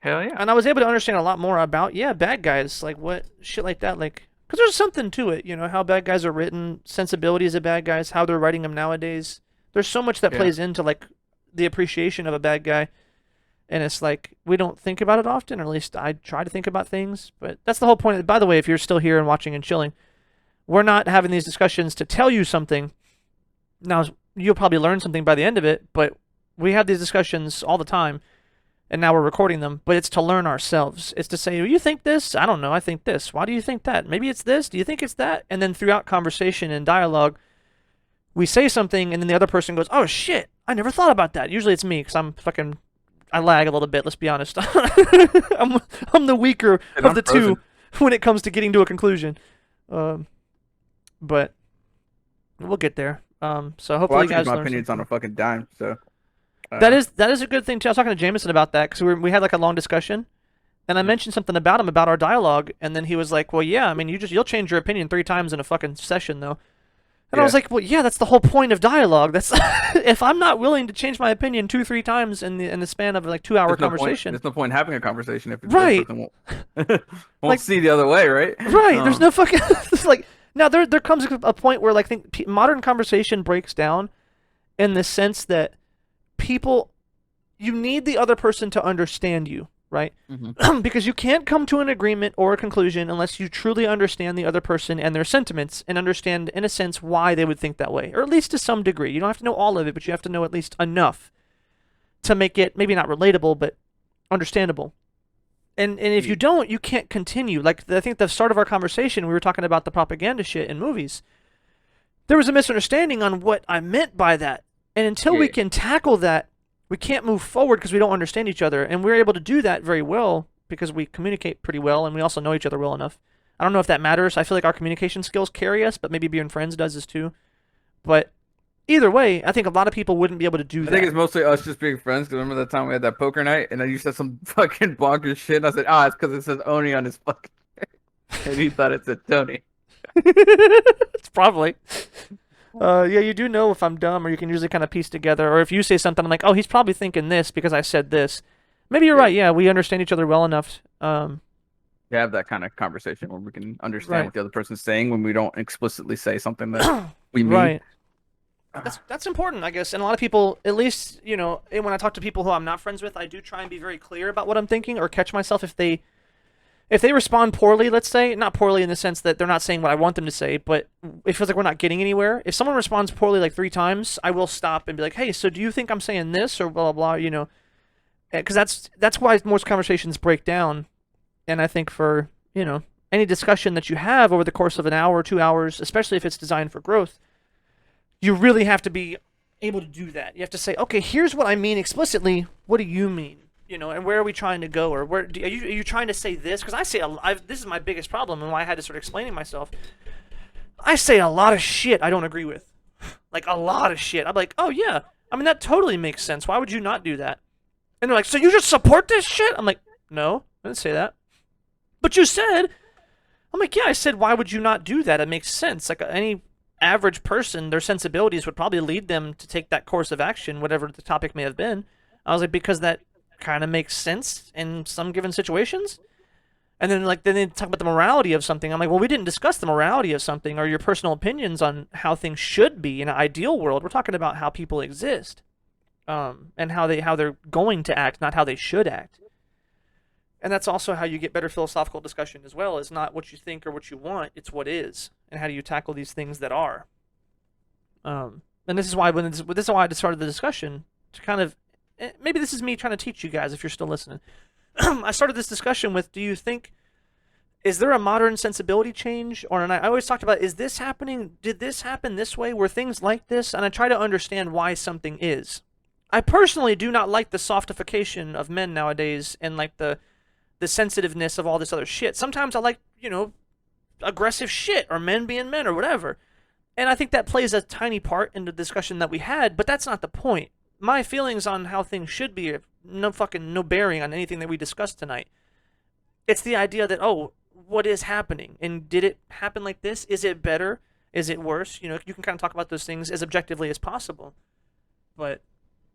yeah. And I was able to understand a lot more about bad guys, like what shit like that, like because there's something to it, how bad guys are written, sensibilities of bad guys, how they're writing them nowadays. There's so much that Yeah. plays into like the appreciation of a bad guy, and it's like we don't think about it often, or at least I try to think about things. But that's the whole point. By the way, if you're still here and watching and chilling, we're not having these discussions to tell you something. Now you'll probably learn something by the end of it, but we have these discussions all the time. And now we're recording them, but it's to learn ourselves. It's to say, well, you think this? I don't know. I think this. Why do you think that? Maybe it's this. Do you think it's that? And then throughout conversation and dialogue, we say something, and then the other person goes, oh, shit. I never thought about that. Usually it's me, because I lag a little bit, let's be honest. I'm the weaker And of I'm the frozen. two when it comes to getting to a conclusion. But we'll get there. So hopefully Well, I you guys change my learn opinions something. on a fucking dime. So That is a good thing too. I was talking to Jameson about that because we had like a long discussion, and I mentioned something about him about our dialogue, and then he was like, "Well, yeah, I mean, you'll change your opinion 3 times in a fucking session, though." And I was Yeah. like, "Well, yeah, that's the whole point of dialogue. That's if I'm not willing to change my opinion 3 times in the span of like 2 hour there's no point. conversation, There's no point in having a conversation if the Right. person won't Like- see the other way, right? right? There's no fucking it's like now there comes a point where like modern conversation breaks down in the sense that people you need the other person to understand you, right? Mhm. Because you can't come to an agreement or a conclusion unless you truly understand the other person and their sentiments and understand, in a sense, why they would think that way, or at least to some degree. You don't have to know all of it, but you have to know at least enough to make it maybe not relatable, but understandable. And if you don't, you can't continue. Like I think the start of our conversation, we were talking about the propaganda shit in movies. There was a misunderstanding on what I meant by that, and until we Yeah. can tackle that, we can't move forward because we don't understand each other. And we're able to do that very well because we communicate pretty well and we also know each other well enough. I don't know if that matters. I feel like our communication skills carry us, but maybe being friends does this too. But either way, I think a lot of people wouldn't be able to do I that. think it's mostly us just being friends. Because remember that time we had that poker night, and then you said some fucking bonkers shit, and I said, it's because it says Oni on his fucking and he thought it said Tony. It's Probably. Yeah, you do know if I'm dumb, or you can usually kind of piece together. Or if you say something, I'm like, oh, he's probably thinking this because I said this. Maybe you're Yeah. right. Yeah, we understand each other well enough. You have that kind of conversation where we can understand Right. what the other person's saying when we don't explicitly say something that we mean. Right. That's important, I guess. And a lot of people, at least, when I talk to people who I'm not friends with, I do try and be very clear about what I'm thinking, or catch myself if they respond poorly, let's say, not poorly in the sense that they're not saying what I want them to say, but it feels like we're not getting anywhere. If someone responds poorly like 3 times, I will stop and be like, hey, so do you think I'm saying this or blah blah blah, because that's why most conversations break down. And I think for any discussion that you have over the course of an hour or 2 hours, especially if it's designed for growth, you really have to be able to do that. You have to say, okay, here's what I mean explicitly. What do you mean? And where are we trying to go? Or are you trying to say this? Because I say this is my biggest problem, and why I had to start explaining myself. I say a lot of shit I don't agree with, like a lot of shit. I'm like, oh yeah, I mean that totally makes sense. Why would you not do that? And they're like, so you just support this shit? I'm like, no, I didn't say that. But you said. I'm like, yeah, I said, why would you not do that? It makes sense. Like any average person, their sensibilities would probably lead them to take that course of action, whatever the topic may have been. I was like, because that kind of makes sense in some given situations. And then they talk about the morality of something. I'm like, well, we didn't discuss the morality of something or your personal opinions on how things should be in an ideal world. We're talking about how people exist, and how they're going to act, not how they should act. And that's also how you get better philosophical discussion as well. Is not what you think or what you want; it's what is, and how do you tackle these things that are. And this is why this is why I started the discussion to kind of maybe this is me trying to teach you guys if you're still listening. I started this discussion with, do you think, is there a modern sensibility change? And I always talked about, is this happening? Did this happen this way? Were things like this? And I try to understand why something is. I personally do not like the softification of men nowadays and like the sensitiveness of all this other shit. Sometimes I like, aggressive shit or men being men or whatever. And I think that plays a tiny part in the discussion that we had, but that's not the point. My feelings on how things should be have no bearing on anything that we discussed tonight. It's the idea that, oh, what is happening? And did it happen like this? Is it better? Is it worse? You can kind of talk about those things as objectively as possible. But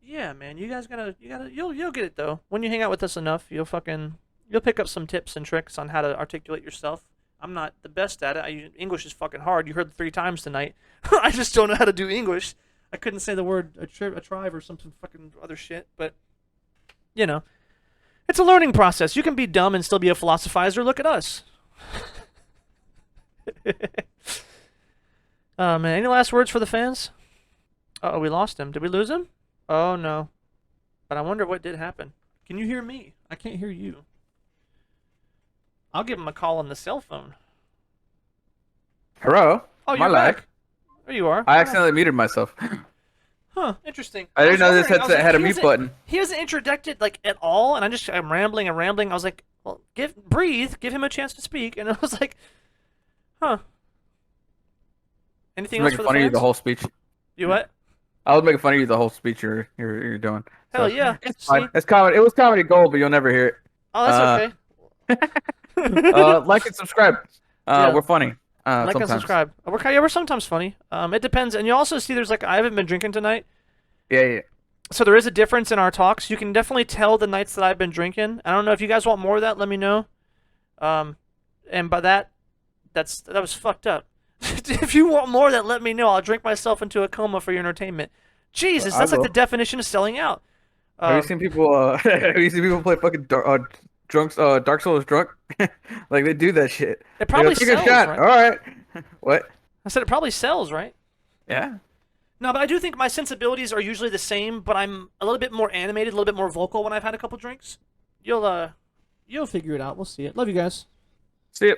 yeah, man, you'll get it though. When you hang out with us enough, you'll pick up some tips and tricks on how to articulate yourself. I'm not the best at it. English is fucking hard. You heard it 3 times tonight. I just don't know how to do English. I couldn't say the word a tribe or something fucking other shit, but you know, it's a learning process. You can be dumb and still be a philosophizer. Look at us. Oh man, any last words for the fans? Oh, we lost him. Did we lose him? Oh no. But I wonder what did happen. Can you hear me? I can't hear you. I'll give him a call on the cell phone. Hello? Oh, Am I you're live? back. There you are. I accidentally muted myself. Huh, interesting. I didn't know this I was headset had a he mute button. He hasn't introduced like at all, and I'm rambling and rambling. I was like, well, breathe, give him a chance to speak, and I was like, huh. Anything I else was for making the fun of you fans? the whole speech. You what? I was making fun of you the whole speech you're doing. Hell So yeah. it's See? fine. It's comedy. It was comedy gold, but you'll never hear it. Oh, that's okay. Like and subscribe. Yeah. We're funny. Like and Sometimes. subscribe. We're sometimes funny. It depends, and you also see there's like I haven't been drinking tonight, Yeah. so there is a difference in our talks. You can definitely tell the nights that I've been drinking. I don't know if you guys want more of that. Let me know. And by that was fucked up. If you want more of that, let me know. I'll drink myself into a coma for your entertainment. Jesus, I that's like will. the definition of selling out. Have you seen people? Have you seen people play fucking Dark Souls drunk? Like they do that shit. It probably Take a sells, shot. right? All right. What? I said it probably sells, right? Yeah. No, but I do think my sensibilities are usually the same, but I'm a little bit more animated, a little bit more vocal when I've had a couple drinks. You'll figure it out. We'll see it. Love you guys. See it.